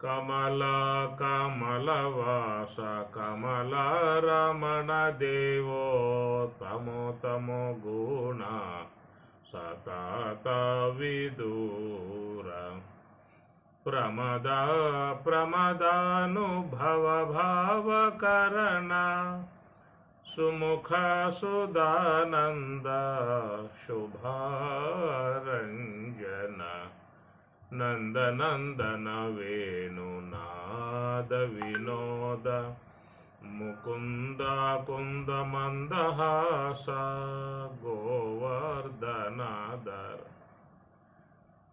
కమలా కమలవాస కమలారమణ దేవో తమో తమో గుణ సతత విదూర ప్రమదానుభవ భావకరణ సుముఖ సుదానంద శుభారంజన నందనందన వేణునాద వినోద ముకుంద కుంద మందహాస గోవర్ధనాధర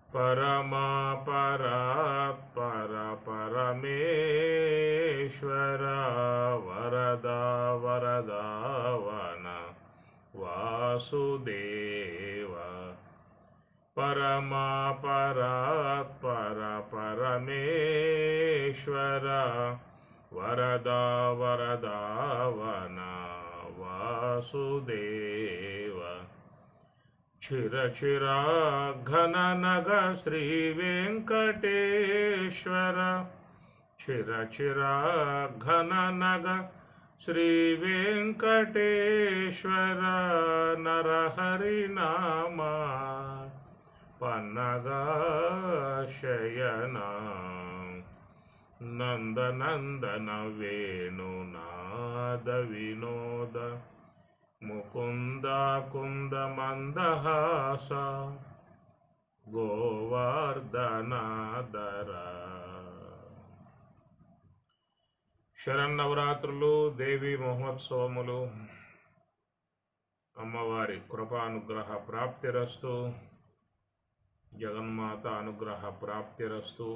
పరమా పరాత్పర పరమేశ్వర వరద వరదావన వాసుదేవ పరమా పరాత్పర పరమేశ్వర వరద వరదావన వాసుదేవ చిర చిర ఘన నగ శ్రీ వెంకటేశ్వర చిర చిర ఘన నగ శ్రీ వెంకటేశ్వర నరహరి నామ పన్నగా శయన నందనందన వేణునాద వినోద ముకుంద కుంద మందహాస గోవర్ధనాధర. శరన్నవరాత్రులు, దేవి మహోత్సవములు, అమ్మవారి కృపానుగ్రహ ప్రాప్తిరస్తు, జగన్మాత అనుగ్రహ ప్రాప్తిరస్తు.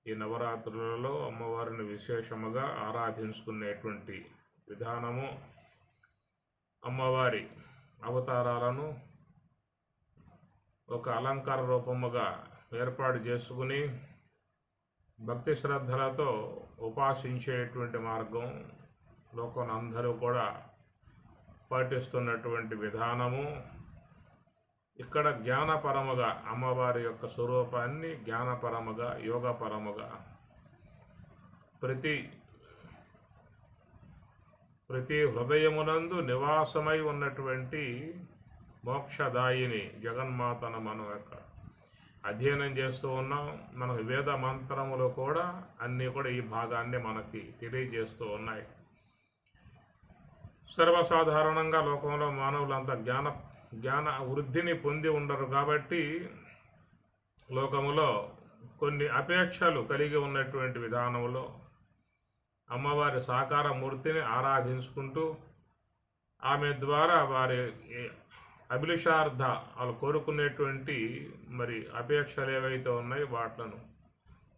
ఈ నవరాత్రులలో అమ్మవారిని విశేషముగా ఆరాధించుకునేటువంటి విధానము, అమ్మవారి అవతారాలను ఒక అలంకార రూపముగా ఏర్పాటు చేసుకుని భక్తి శ్రద్ధలతో ఉపాసించేటువంటి మార్గం లోకంలో అందరూ కూడా పాటిస్తున్నటువంటి విధానము. ఇక్కడ జ్ఞానపరముగా అమ్మవారి యొక్క స్వరూపాన్ని జ్ఞానపరముగా యోగపరముగా ప్రతి హృదయమునందు నివాసమై ఉన్నటువంటి మోక్షదాయిని జగన్మాతను మనం అధ్యయనం చేస్తూ ఉన్నాం. మన వేద మంత్రములు కూడా అన్నీ కూడా ఈ భాగాన్ని మనకి తెలియజేస్తూ ఉన్నాయి. సర్వసాధారణంగా లోకంలో మానవులంతా జ్ఞాన వృద్ధిని పొంది ఉండరు కాబట్టి లోకములో కొన్ని అపేక్షలు కలిగి ఉన్నటువంటి విధానంలో అమ్మవారి సాకార మూర్తిని ఆరాధించుకుంటూ ఆమె ద్వారా వారి అభిలాషార్థ వాళ్ళు కోరుకునేటువంటి మరి అపేక్షలు ఏవైతే ఉన్నాయో వాటిలను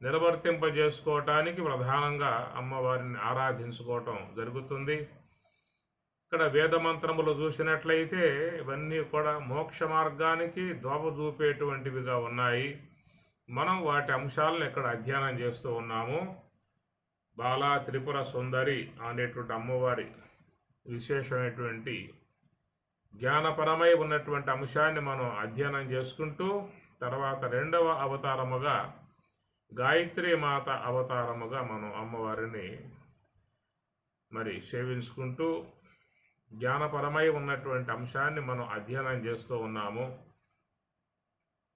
నిర్వర్తింపజేసుకోవటానికి ప్రధానంగా అమ్మవారిని ఆరాధించుకోవటం జరుగుతుంది. ఇక్కడ వేదమంత్రములు చూసినట్లయితే ఇవన్నీ కూడా మోక్ష మార్గానికి దోవ చూపేటువంటివిగా ఉన్నాయి. మనం వాటి అంశాలను ఇక్కడ అధ్యయనం చేస్తూ ఉన్నాము. బాలా త్రిపుర సుందరి అనేటువంటి అమ్మవారి విశేషమైనటువంటి జ్ఞానపరమై ఉన్నటువంటి అంశాన్ని మనం అధ్యయనం చేసుకుంటూ తర్వాత రెండవ అవతారముగా గాయత్రీ మాత అవతారముగా మనం అమ్మవారిని మరి సేవించుకుంటూ జ్ఞానపరమై ఉన్నటువంటి అంశాన్ని మనం అధ్యయనం చేస్తూ ఉన్నాము.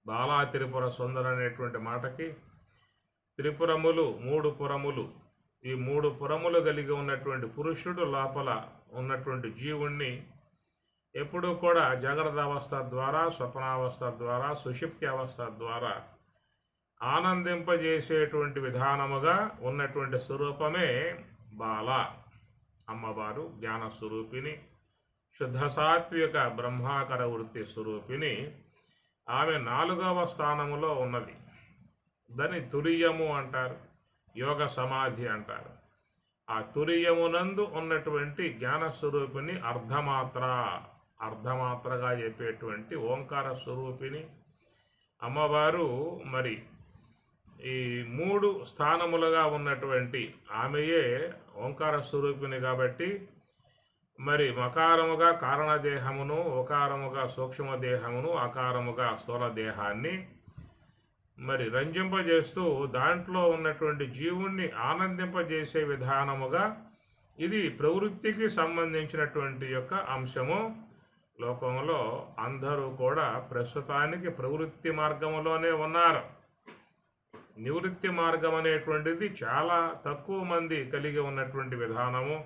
బాలా త్రిపుర సుందర అనేటువంటి మాటకి త్రిపురములు 3 పురములు, ఈ 3 పురములు కలిగి ఉన్నటువంటి పురుషుడు లోపల ఉన్నటువంటి జీవుణ్ణి ఎప్పుడూ కూడా జాగ్రత్త అవస్థ ద్వారా, స్వప్నావస్థ ద్వారా, సుషుప్తి అవస్థ ద్వారా ఆనందింపజేసేటువంటి విధానముగా ఉన్నటువంటి స్వరూపమే బాల. అమ్మవారు జ్ఞాన స్వరూపిణి, శుద్ధ సాత్విక బ్రహ్మాకర వృత్తి స్వరూపిణి. ఆమె 4వ స్థానములో ఉన్నది. దాన్ని తురియము అంటారు, యోగ సమాధి అంటారు. ఆ తురియమునందు ఉన్నటువంటి జ్ఞాన స్వరూపిణి అర్ధమాత్రగా చెప్పేటువంటి ఓంకార స్వరూపిణి అమ్మవారు. మరి ఈ 3 స్థానములుగా ఉన్నటువంటి ఆమెయే ఓంకార స్వరూపిణి కాబట్టి మరి మకారముగా కారణదేహమును, ఓకారముగా సూక్ష్మదేహమును, ఆకారముగా స్థూల దేహాన్ని మరి రంజింపజేస్తూ దాంట్లో ఉన్నటువంటి జీవుణ్ణి ఆనందింపజేసే విధానముగా ఇది ప్రవృత్తికి సంబంధించినటువంటి యొక్క అంశము. లోకంలో అందరూ కూడా ప్రస్తుతానికి ప్రవృత్తి మార్గంలోనే ఉన్నారు. నివృత్తి మార్గం అనేటువంటిది చాలా తక్కువ మంది కలిగి ఉన్నటువంటి విధానము.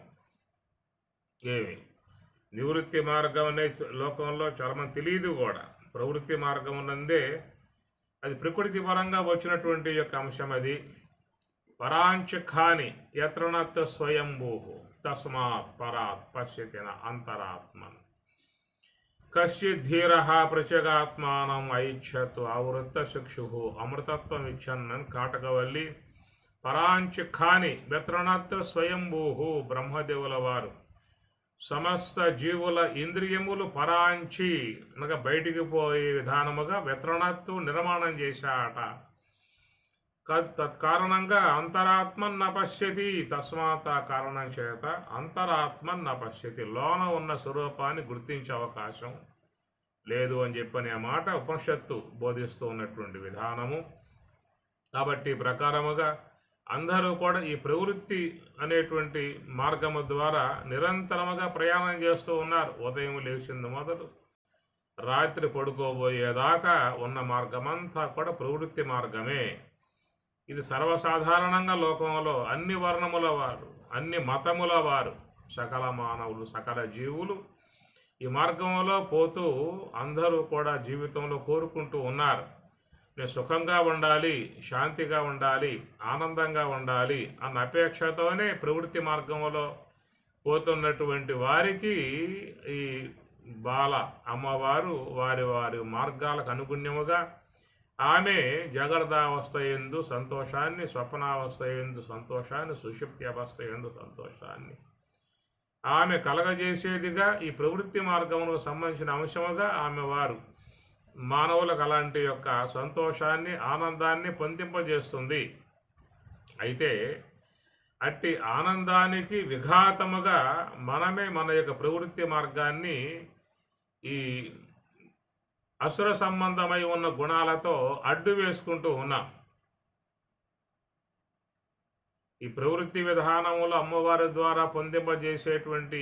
నివృత్తి మార్గం అనే లోకంలో చాలామంది తెలియదు కూడా. ప్రవృత్తి మార్గం ఉన్నందే అది ప్రకృతి పరంగా వచ్చినటువంటి యొక్క అంశం. అది పరాంచఖాని యత్రనత్ స్వయంభూ తస్మాత్ పరాత్ పశ్యతిన అంతరాత్మన్ కశ్చిద్ధీర ప్రచగాత్మానం ఐచ్ఛత్ ఆవృత్త శిక్షు అమృతత్వం ఇచ్చన్నన్ కాటకవల్లి. పరాంచఖాని వ్యత్రణత్ స్వయంభూ బ్రహ్మదేవుల వారు సమస్త జీవుల ఇంద్రియములు పరాంచి అనగా బయటికి పోయే విధానముగా వ్యత్రణత్తు నిర్మాణం చేశాట. తత్కారణంగా అంతరాత్మన్ నపశ్యతి. తస్మాత్ ఆ కారణం చేత అంతరాత్మన్ నపశ్యతి, లోన ఉన్న స్వరూపాన్ని గుర్తించే అవకాశం లేదు అని చెప్పని ఆ మాట ఉపనిషత్తు బోధిస్తూ ఉన్నటువంటి విధానము. కాబట్టి ప్రకారముగా అందరూ కూడా ఈ ప్రవృత్తి అనేటువంటి మార్గము ద్వారా నిరంతరముగా ప్రయాణం చేస్తూ ఉన్నారు. ఉదయం లేచింది మొదలు రాత్రి పడుకోబోయేదాకా ఉన్న మార్గమంతా కూడా ప్రవృత్తి మార్గమే. ఇది సర్వసాధారణంగా లోకంలో అన్ని వర్ణముల వారు, అన్ని మతముల వారు, సకల మానవులు, సకల జీవులు ఈ మార్గంలో పోతూ అందరూ కూడా జీవితంలో కోరుకుంటూ ఉన్నారు. నేను సుఖంగా ఉండాలి, శాంతిగా ఉండాలి, ఆనందంగా ఉండాలి అన్న అపేక్షతోనే ప్రవృత్తి మార్గంలో పోతున్నటువంటి వారికి ఈ బాల అమ్మవారు వారి వారి మార్గాలకు అనుగుణ్యముగా ఆమె జాగ్రత్తావస్థ యందు సంతోషాన్ని, స్వప్నావస్థ యందు సంతోషాన్ని, సుషుప్తి అవస్థ యందు సంతోషాన్ని ఆమె కలగజేసేదిగా ఈ ప్రవృత్తి మార్గమునకు సంబంధించిన అంశముగా ఆమె వారు మానవులకు అలాంటి యొక్క సంతోషాన్ని, ఆనందాన్ని పొందింపజేస్తుంది. అయితే అట్టి ఆనందానికి విఘాతముగా మనమే మన యొక్క ప్రవృత్తి మార్గాన్ని ఈ అసుర సంబంధమై ఉన్న గుణాలతో అడ్డు వేసుకుంటూ ఉన్నాం. ఈ ప్రవృత్తి విధానములు అమ్మవారి ద్వారా పొందింపజేసేటువంటి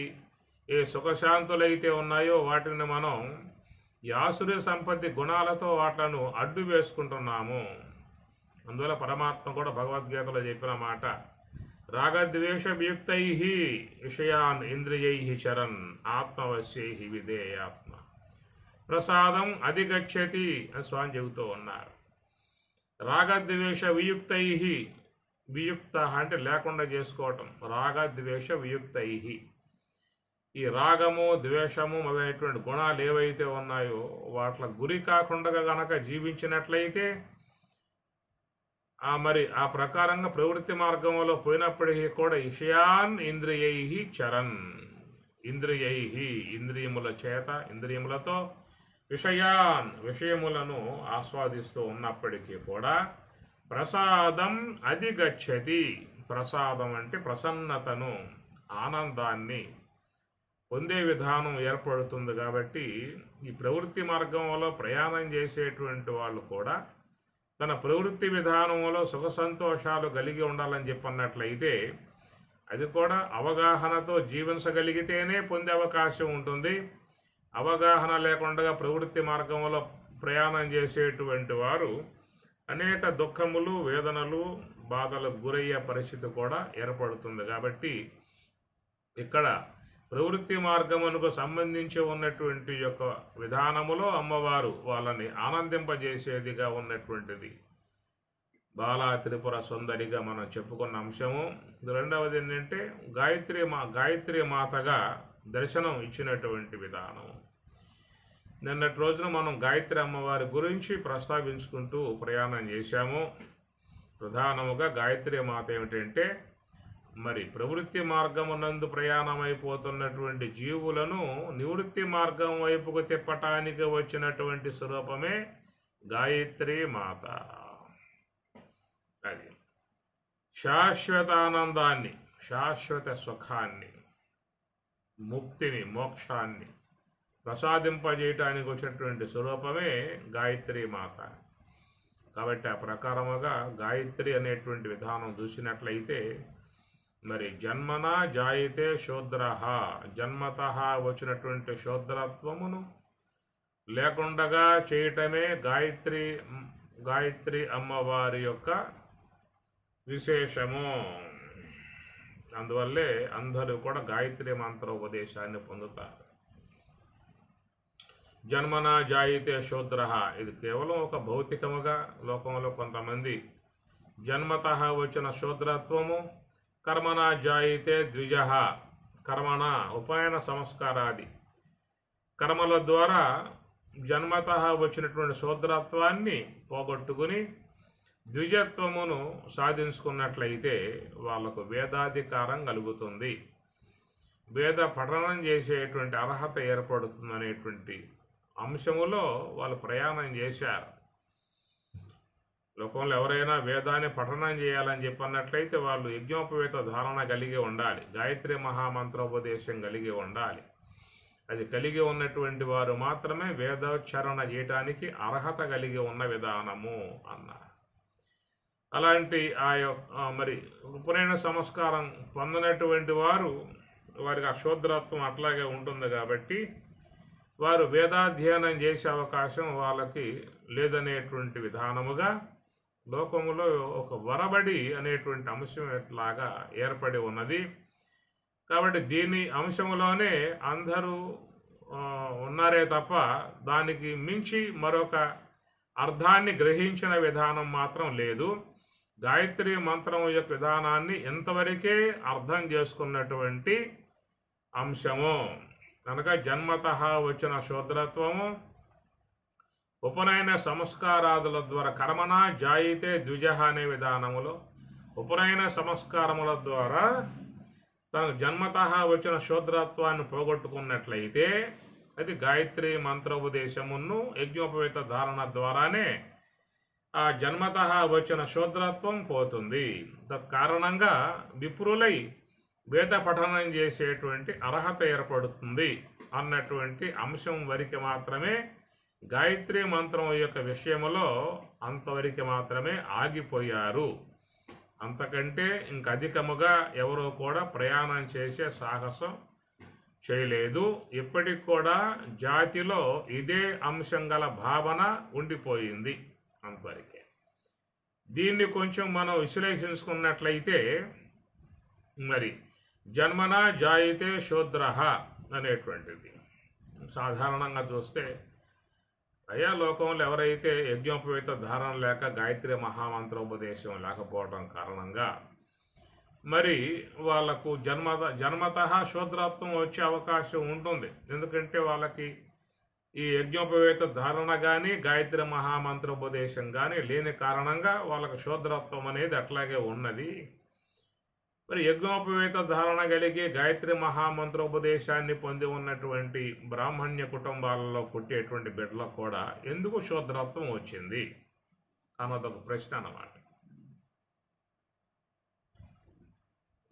ఏ సుఖశాంతులైతే ఉన్నాయో వాటిని మనం ఈ ఆసురి సంపత్తి గుణాలతో వాటిని అడ్డు వేసుకుంటున్నాము. అందువల్ల పరమాత్మ కూడా భగవద్గీతలో చెప్పిన మాట, రాగద్వేష వియుక్తై విషయాన్ ఇంద్రియై చరన్ ఆత్మవశ్యై విధేయాత్మ ప్రసాదం అధిగచ్చతి అని స్వామి చెబుతూ ఉన్నారు. రాగద్వేష వియుక్తై, వియుక్త అంటే లేకుండా చేసుకోవటం, రాగద్వేష వియుక్తై. ఈ రాగము ద్వేషము మొదలైనటువంటి గుణాలు ఏవైతే ఉన్నాయో వాట్ల గురి కాకుండా గనక జీవించినట్లయితే మరి ఆ ప్రకారంగా ప్రవృత్తి మార్గంలో పోయినప్పటికీ కూడా విషయాన్ ఇంద్రియై చరన్, ఇంద్రియై ఇంద్రియముల చేత, ఇంద్రియములతో విషయాన్ విషయములను ఆస్వాదిస్తూ ఉన్నప్పటికీ కూడా ప్రసాదం అధిగచ్చతి. ప్రసాదం అంటే ప్రసన్నతను, ఆనందాన్ని పొందే విధానం ఏర్పడుతుంది. కాబట్టి ఈ ప్రవృత్తి మార్గంలో ప్రయాణం చేసేటువంటి వాళ్ళు కూడా తన ప్రవృత్తి విధానంలో సుఖ సంతోషాలు కలిగి ఉండాలని చెప్పన్నట్లయితే అది కూడా అవగాహనతో జీవించగలిగితేనే పొందే అవకాశం ఉంటుంది. అవగాహన లేకుండా ప్రవృత్తి మార్గంలో ప్రయాణం చేసేటువంటి వారు అనేక దుఃఖములు, వేదనలు, బాధలకు గురయ్యే పరిస్థితి కూడా ఏర్పడుతుంది. కాబట్టి ఇక్కడ ప్రవృత్తి మార్గమునకు సంబంధించి ఉన్నటువంటి యొక్క విధానములో అమ్మవారు వాళ్ళని ఆనందింపజేసేదిగా ఉన్నటువంటిది బాలా త్రిపుర సుందరిగా మనం చెప్పుకున్న అంశము. రెండవది ఏంటంటే గాయత్రి మాతగా దర్శనం ఇచ్చినటువంటి విధానం. నిన్నటి రోజున మనం గాయత్రి అమ్మవారి గురించి ప్రస్తావించుకుంటూ ప్రయాణం చేశాము. ప్రధానముగా గాయత్రి మాత ఏమిటంటే మరి ప్రవృత్తి మార్గమునందు ప్రయాణమైపోతున్నటువంటి జీవులను నివృత్తి మార్గం వైపుకు తిప్పటానికి వచ్చినటువంటి స్వరూపమే గాయత్రి మాత. అది శాశ్వత ఆనందాన్ని, శాశ్వత సుఖాన్ని, ముక్తిని, మోక్షాన్ని ప్రసాదింపజేయటానికి వచ్చినటువంటి స్వరూపమే గాయత్రి మాత. కాబట్టి ఆ ప్రకారముగా గాయత్రి అనేటువంటి విధానం చూసినట్లయితే మరి జన్మన జాయితే శూద్రః, జన్మతః వచ్చినటువంటి శూద్రత్వమును లేకుండగా చేయటమే గాయత్రి అమ్మవారి యొక్క విశేషము. అందువల్లే అందరూ కూడా గాయత్రి మంత్రోపదేశాన్ని పొందుతారు. జన్మన జాయితే శూద్రః, ఇది కేవలం ఒక భౌతికముగా లోకంలో కొంతమంది జన్మతః వచ్చిన శూద్రత్వము, కర్మణ జాయితే ద్విజః, కర్మణ ఉపనయన సంస్కారాది కర్మల ద్వారా జన్మతః వచ్చినటువంటి శూద్రత్వాన్ని పోగొట్టుకుని ద్విజత్వమును సాధించుకున్నట్లయితే వాళ్ళకు వేదాధికారం కలుగుతుంది, వేద పఠనం చేసేటువంటి అర్హత ఏర్పడుతుంది అనేటువంటి అంశములో వాళ్ళు ప్రయాణం చేశారు. లోకంలో ఎవరైనా వేదాన్ని పఠనం చేయాలని చెప్పన్నట్లయితే వాళ్ళు యజ్ఞోపవేత ధారణ కలిగి ఉండాలి, గాయత్రి మహామంత్రోపదేశం కలిగి ఉండాలి. అది కలిగి ఉన్నటువంటి వారు మాత్రమే వేదోచ్చారణ చేయటానికి అర్హత కలిగి ఉన్న విధానము అన్నారు. అలాంటి మరి ఉపనయన సంస్కారం పొందినటువంటి వారికి ఆ శూద్రత్వం అట్లాగే ఉంటుంది కాబట్టి వారు వేదాధ్యయనం చేసే అవకాశం వాళ్ళకి లేదనేటువంటి విధానముగా లోకములో ఒక వరబడి అనేటువంటి అంశం ఎట్లాగా ఏర్పడి ఉన్నది. కాబట్టి దీని అంశంలోనే అందరూ ఉన్నారే తప్ప దానికి మించి మరొక అర్థాన్ని గ్రహించిన విధానం మాత్రం లేదు. గాయత్రి మంత్రం యొక్క విధానాన్ని ఎంతవరకే అర్థం చేసుకున్నటువంటి అంశము కనుక జన్మతః వచ్చిన శూద్రత్వము, ఉపనయన సంస్కారాదుల ద్వారా కర్మణ జాయితే ద్విజః అనే విధానములో ఉపనయన సంస్కారముల ద్వారా తనకు జన్మతః వచ్చిన శూద్రత్వాన్ని పోగొట్టుకున్నట్లయితే అది గాయత్రి మంత్రోపదేశమును యజ్ఞోపవేత ధారణ ద్వారానే ఆ జన్మతః వచ్చిన శూద్రత్వం పోతుంది. తత్కారణంగా విప్రులై వేద పఠనం చేసేటువంటి అర్హత ఏర్పడుతుంది అన్నటువంటి అంశం వరకు మాత్రమే గాయత్రి మంత్రం యొక్క విషయంలో అంతవరకు మాత్రమే ఆగిపోయారు. అంతకంటే ఇంక అధికముగా ఎవరో కూడా ప్రయాణం చేసే సాహసం చేయలేదు. ఇప్పటికి కూడా జాతిలో ఇదే అంశం గల భావన ఉండిపోయింది అంతవరకే. దీన్ని కొంచెం మనం విశ్లేషించుకున్నట్లయితే మరి జన్మన జాయితే శూద్రః అనేటువంటిది సాధారణంగా చూస్తే అయ్యా లోకంలో ఎవరైతే యజ్ఞోపవేత ధారణ లేక గాయత్రి మహామంత్రోపదేశం లేకపోవడం కారణంగా మరి వాళ్లకు జన్మతః శూద్రత్వం వచ్చే అవకాశం ఉంటుంది. ఎందుకంటే వాళ్ళకి ఈ యజ్ఞోపవేత ధారణ కానీ గాయత్రి మహామంత్రోపదేశం కానీ లేని కారణంగా వాళ్ళకు శూద్రత్వం అనేది అట్లాగే ఉన్నది. మరి యజ్ఞోపవేత ధారణ కలిగి గాయత్రి మహామంత్రోపదేశాన్ని పొంది ఉన్నటువంటి బ్రాహ్మణ్య కుటుంబాలలో పుట్టేటువంటి బిడ్డలకు కూడా ఎందుకు శూద్రత్వం వచ్చింది అన్నదొక ప్రశ్న అన్నమాట.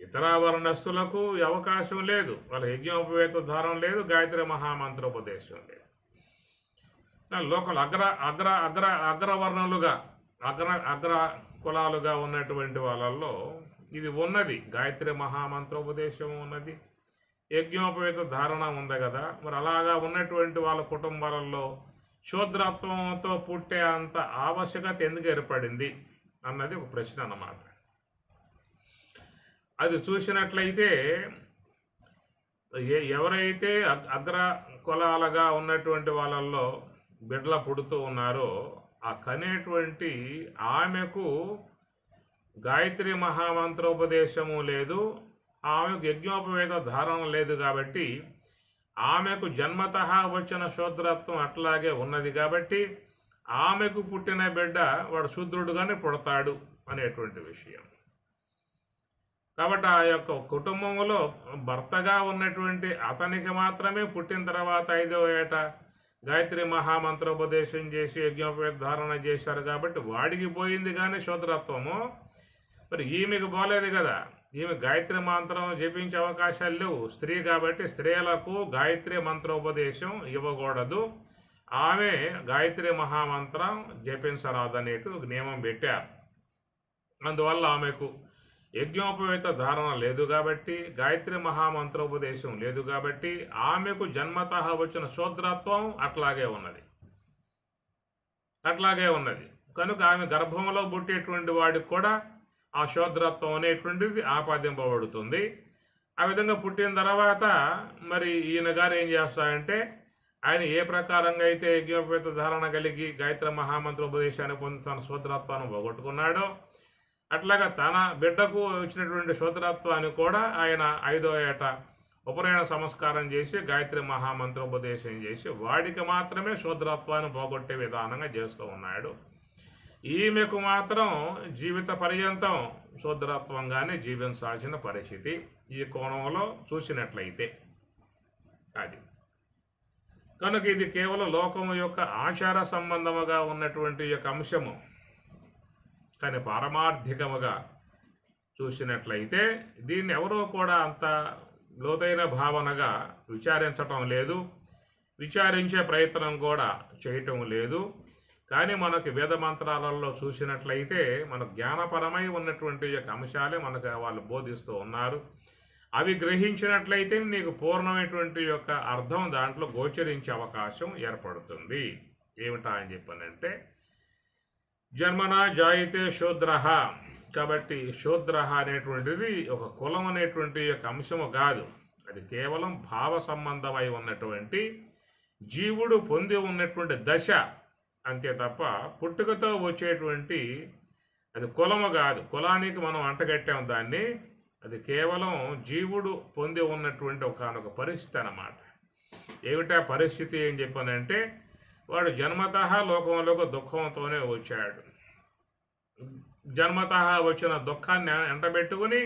ఇతర వర్ణస్తులకు అవకాశం లేదు, వాళ్ళ యజ్ఞోపవేత ధారణ లేదు, గాయత్రి మహామంత్రోపదేశం లేదు. లోకల్ అగ్రవర్ణులుగా అగ్ర కులాలుగా ఉన్నటువంటి వాళ్ళల్లో ఇది ఉన్నది, గాయత్రి మహామంత్రోపదేశం ఉన్నది, యజ్ఞోపవేత ధారణ ఉంది కదా. మరి అలాగా ఉన్నటువంటి వాళ్ళ కుటుంబాలలో శూద్రత్వంతో పుట్టే అంత ఆవశ్యకత ఎందుకు ఏర్పడింది అన్నది ఒక ప్రశ్న అన్నమాట. అది చూసినట్లయితే ఎవరైతే అగ్ర కులాలుగా ఉన్నటువంటి వాళ్ళల్లో బిడ్డల పుడుతూ ఉన్నారో ఆ కనేటువంటి ఆమెకు గాయత్రి మహామంత్రోపదేశము లేదు, ఆమెకు యజ్ఞోపవేత ధారణ లేదు కాబట్టి ఆమెకు జన్మతః వచ్చిన శూద్రత్వం అట్లాగే ఉన్నది కాబట్టి ఆమెకు పుట్టిన బిడ్డ వాడు శూద్రుడుగానే పుడతాడు అనేటువంటి విషయం. కాబట్టి ఆ యొక్క కుటుంబంలో భర్తగా ఉన్నటువంటి అతనికి మాత్రమే పుట్టిన తర్వాత 5వ ఏట గాయత్రి మహామంత్రోపదేశం చేసి యజ్ఞోపవేత ధారణ చేశారు కాబట్టి వాడికి పోయింది కానీ శూద్రత్వము. మరి ఈమెకు పోలేదు కదా, ఈమె గాయత్రి మంత్రం జపించే అవకాశాలు లేవు. స్త్రీ కాబట్టి స్త్రీలకు గాయత్రి మంత్రోపదేశం ఇవ్వకూడదు. ఆమె గాయత్రి మహామంత్రం జపించరాదనేటు ఒక నియమం పెట్టారు. అందువల్ల ఆమెకు యజ్ఞోపవేత ధారణ లేదు కాబట్టి, గాయత్రి మహామంత్రోపదేశం లేదు కాబట్టి, ఆమెకు జన్మతః వచ్చిన శూద్రత్వం అట్లాగే ఉన్నది. కనుక ఆమె గర్భంలో పుట్టేటువంటి వాడికి కూడా ఆ శూద్రత్వం అనేటువంటిది ఆపాదింపబడుతుంది. ఆ విధంగా పుట్టిన తర్వాత మరి ఈయన గారు ఏం చేస్తారంటే, ఆయన ఏ ప్రకారంగా అయితే యజ్ఞోపేత ధారణ కలిగి గాయత్రి మహామంత్రోపదేశాన్ని పొంది తన శూద్రత్వాన్ని పోగొట్టుకున్నాడో, అట్లాగా తన బిడ్డకు వచ్చినటువంటి శూద్రత్వాన్ని కూడా ఆయన 5వ ఏట ఉపనయన సంస్కారం చేసి గాయత్రి మహామంత్రోపదేశం చేసి వాడికి మాత్రమే శూద్రత్వాన్ని పోగొట్టే విధానంగా చేస్తూ ఉన్నాడు. ఈమెకు మాత్రం జీవిత పర్యంతం శూద్రత్వంగానే జీవించాల్సిన పరిస్థితి ఈ కోణంలో చూసినట్లయితే అది. కనుక ఇది కేవలం లోకం యొక్క ఆచార సంబంధముగా ఉన్నటువంటి యొక్క అంశము. కానీ పారమార్థికముగా చూసినట్లయితే దీన్ని ఎవరో కూడా అంత లోతైన భావనగా విచారించటం లేదు, విచారించే ప్రయత్నం కూడా చేయటం లేదు. కానీ మనకి వేద మంత్రాలలో చూసినట్లయితే మన జ్ఞానపరమై ఉన్నటువంటి యొక్క అంశాలే మనకు వాళ్ళు బోధిస్తూ ఉన్నారు. అవి గ్రహించినట్లయితే నీకు పూర్ణమైనటువంటి యొక్క అర్థం దాంట్లో గోచరించే అవకాశం ఏర్పడుతుంది. ఏమిటా అని చెప్పానంటే, జన్మన జాయితే శూద్ర. కాబట్టి శూద్ర అనేటువంటిది ఒక కులం అనేటువంటి యొక్క అంశము కాదు. అది కేవలం భావ సంబంధమై ఉన్నటువంటి జీవుడు పొంది ఉన్నటువంటి దశ అంతే తప్ప పుట్టుకతో వచ్చేటువంటి అది కులము కాదు. కులానికి మనం అంటగట్టాం దాన్ని. అది కేవలం జీవుడు పొంది ఉన్నటువంటి ఒకనొక పరిస్థితి అన్నమాట. ఏమిటా పరిస్థితి ఏం చెప్పానంటే, వాడు జన్మతః లోకంలోకి దుఃఖంతోనే వచ్చాడు. జన్మతః వచ్చిన దుఃఖాన్ని ఎంటబెట్టుకుని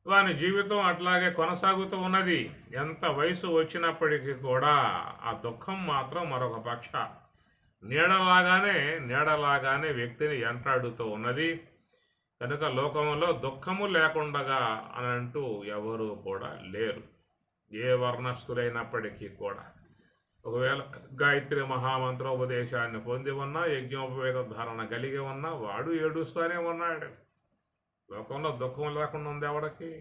వాని జీవితం అట్లాగే కొనసాగుతూ ఉన్నది. ఎంత వయసు వచ్చినప్పటికీ కూడా ఆ దుఃఖం మాత్రం మరొక పక్ష నీడలాగానే వ్యక్తిని ఎంటాడుతూ ఉన్నది. కనుక లోకంలో దుఃఖము లేకుండగా అని అంటూ ఎవరు కూడా లేరు, ఏ వర్ణస్థులైనప్పటికీ కూడా. ఒకవేళ గాయత్రి మహామంత్రోపదేశాన్ని పొంది ఉన్నా, యజ్ఞోపవేత ధారణ కలిగి ఉన్నా, వాడు ఏడుస్తూనే ఉన్నాడు. లోకంలో దుఃఖం లేకుండా ఉంది ఎవడికి?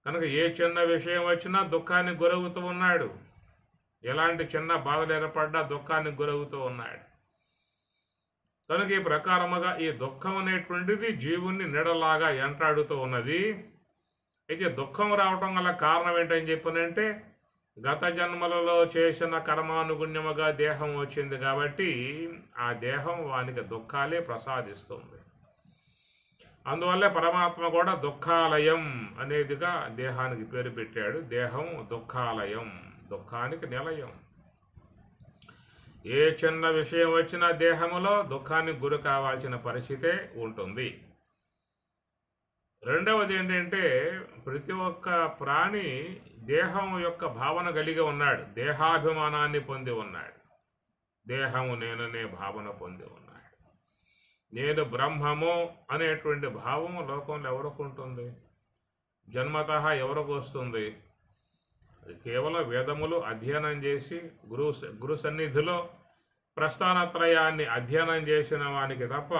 కనుక ఏ చిన్న విషయం వచ్చినా దుఃఖానికి గురవుతూ ఉన్నాడు. ఎలాంటి చిన్న బాధలు ఏర్పడ్డా దుఃఖానికి గురవుతూ ఉన్నాడు. కనుక ఈ ప్రకారముగా ఈ దుఃఖం అనేటువంటిది జీవుణ్ణి నీడలాగా ఎంటాడుతూ ఉన్నది. అయితే దుఃఖం రావటం గల కారణం ఏంటని చెప్పనంటే, గత జన్మలలో చేసిన కర్మానుగుణ్యముగా దేహం వచ్చింది కాబట్టి ఆ దేహం వానికి దుఃఖాలే ప్రసాదిస్తుంది. అందువల్లే పరమాత్మ కూడా దుఃఖాలయం అనేదిగా దేహానికి పేరు పెట్టాడు. దేహం దుఃఖాలయం, దుఃఖానికి నిలయం. ఏ చిన్న విషయం వచ్చినా దేహములో దుఃఖానికి గురి కావాల్సిన పరిస్థితే ఉంటుంది. రెండవది ఏంటంటే, ప్రతి ఒక్క ప్రాణి దేహం యొక్క భావన కలిగి ఉన్నాడు, దేహాభిమానాన్ని పొంది ఉన్నాడు. దేహము నేననే భావన పొంది ఉన్నాడు. నేను బ్రహ్మము అనేటువంటి భావము లోకంలో ఎవరికి ఉంటుంది? జన్మతః ఎవరికి వస్తుంది? అది కేవలం వేదములు అధ్యయనం చేసి గురు సన్నిధిలో ప్రస్థానత్రయాన్ని అధ్యయనం చేసిన వానికి తప్ప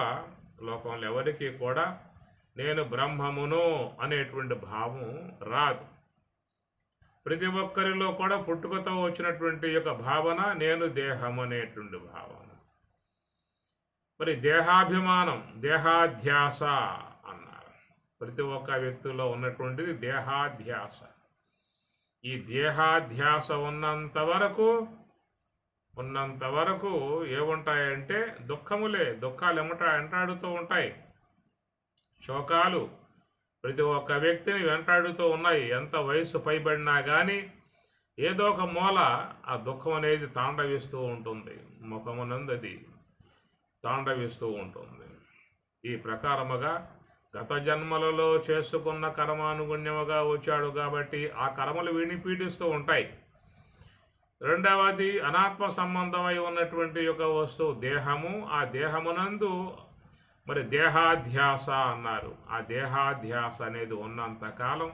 లోకంలో ఎవరికి కూడా నేను బ్రహ్మమును అనేటువంటి భావం రాదు. ప్రతి ఒక్కరిలో కూడా పుట్టుకతో వచ్చినటువంటి యొక్క భావన నేను దేహం అనేటువంటి భావన. మరి దేహాభిమానం, దేహాధ్యాస అన్నారు. ప్రతి ఒక్క వ్యక్తిలో ఉన్నటువంటిది దేహాధ్యాస. ఈ దేహాధ్యాస ఉన్నంత వరకు ఏముంటాయంటే దుఃఖములే. దుఃఖాలు వెంటాడుతూ ఉంటాయి. శోకాలు ప్రతి ఒక్క వ్యక్తిని వెంటాడుతూ ఉన్నాయి. ఎంత వయసు పైబడినా కానీ ఏదో ఒక మూల ఆ దుఃఖం అనేది తాండవిస్తూ ఉంటుంది. ముఖమునందు అది తాండవిస్తూ ఉంటుంది. ఈ ప్రకారముగా గత జన్మలలో చేసుకున్న కర్మానుగుణ్యముగా వచ్చాడు కాబట్టి ఆ కర్మలు వీడిని పీడిస్తూ ఉంటాయి. రెండవది అనాత్మ సంబంధమై ఉన్నటువంటి యొక్క వస్తువు దేహము. ఆ దేహమునందు మరి దేహాధ్యాస అన్నారు. ఆ దేహాధ్యాస అనేది ఉన్నంతకాలం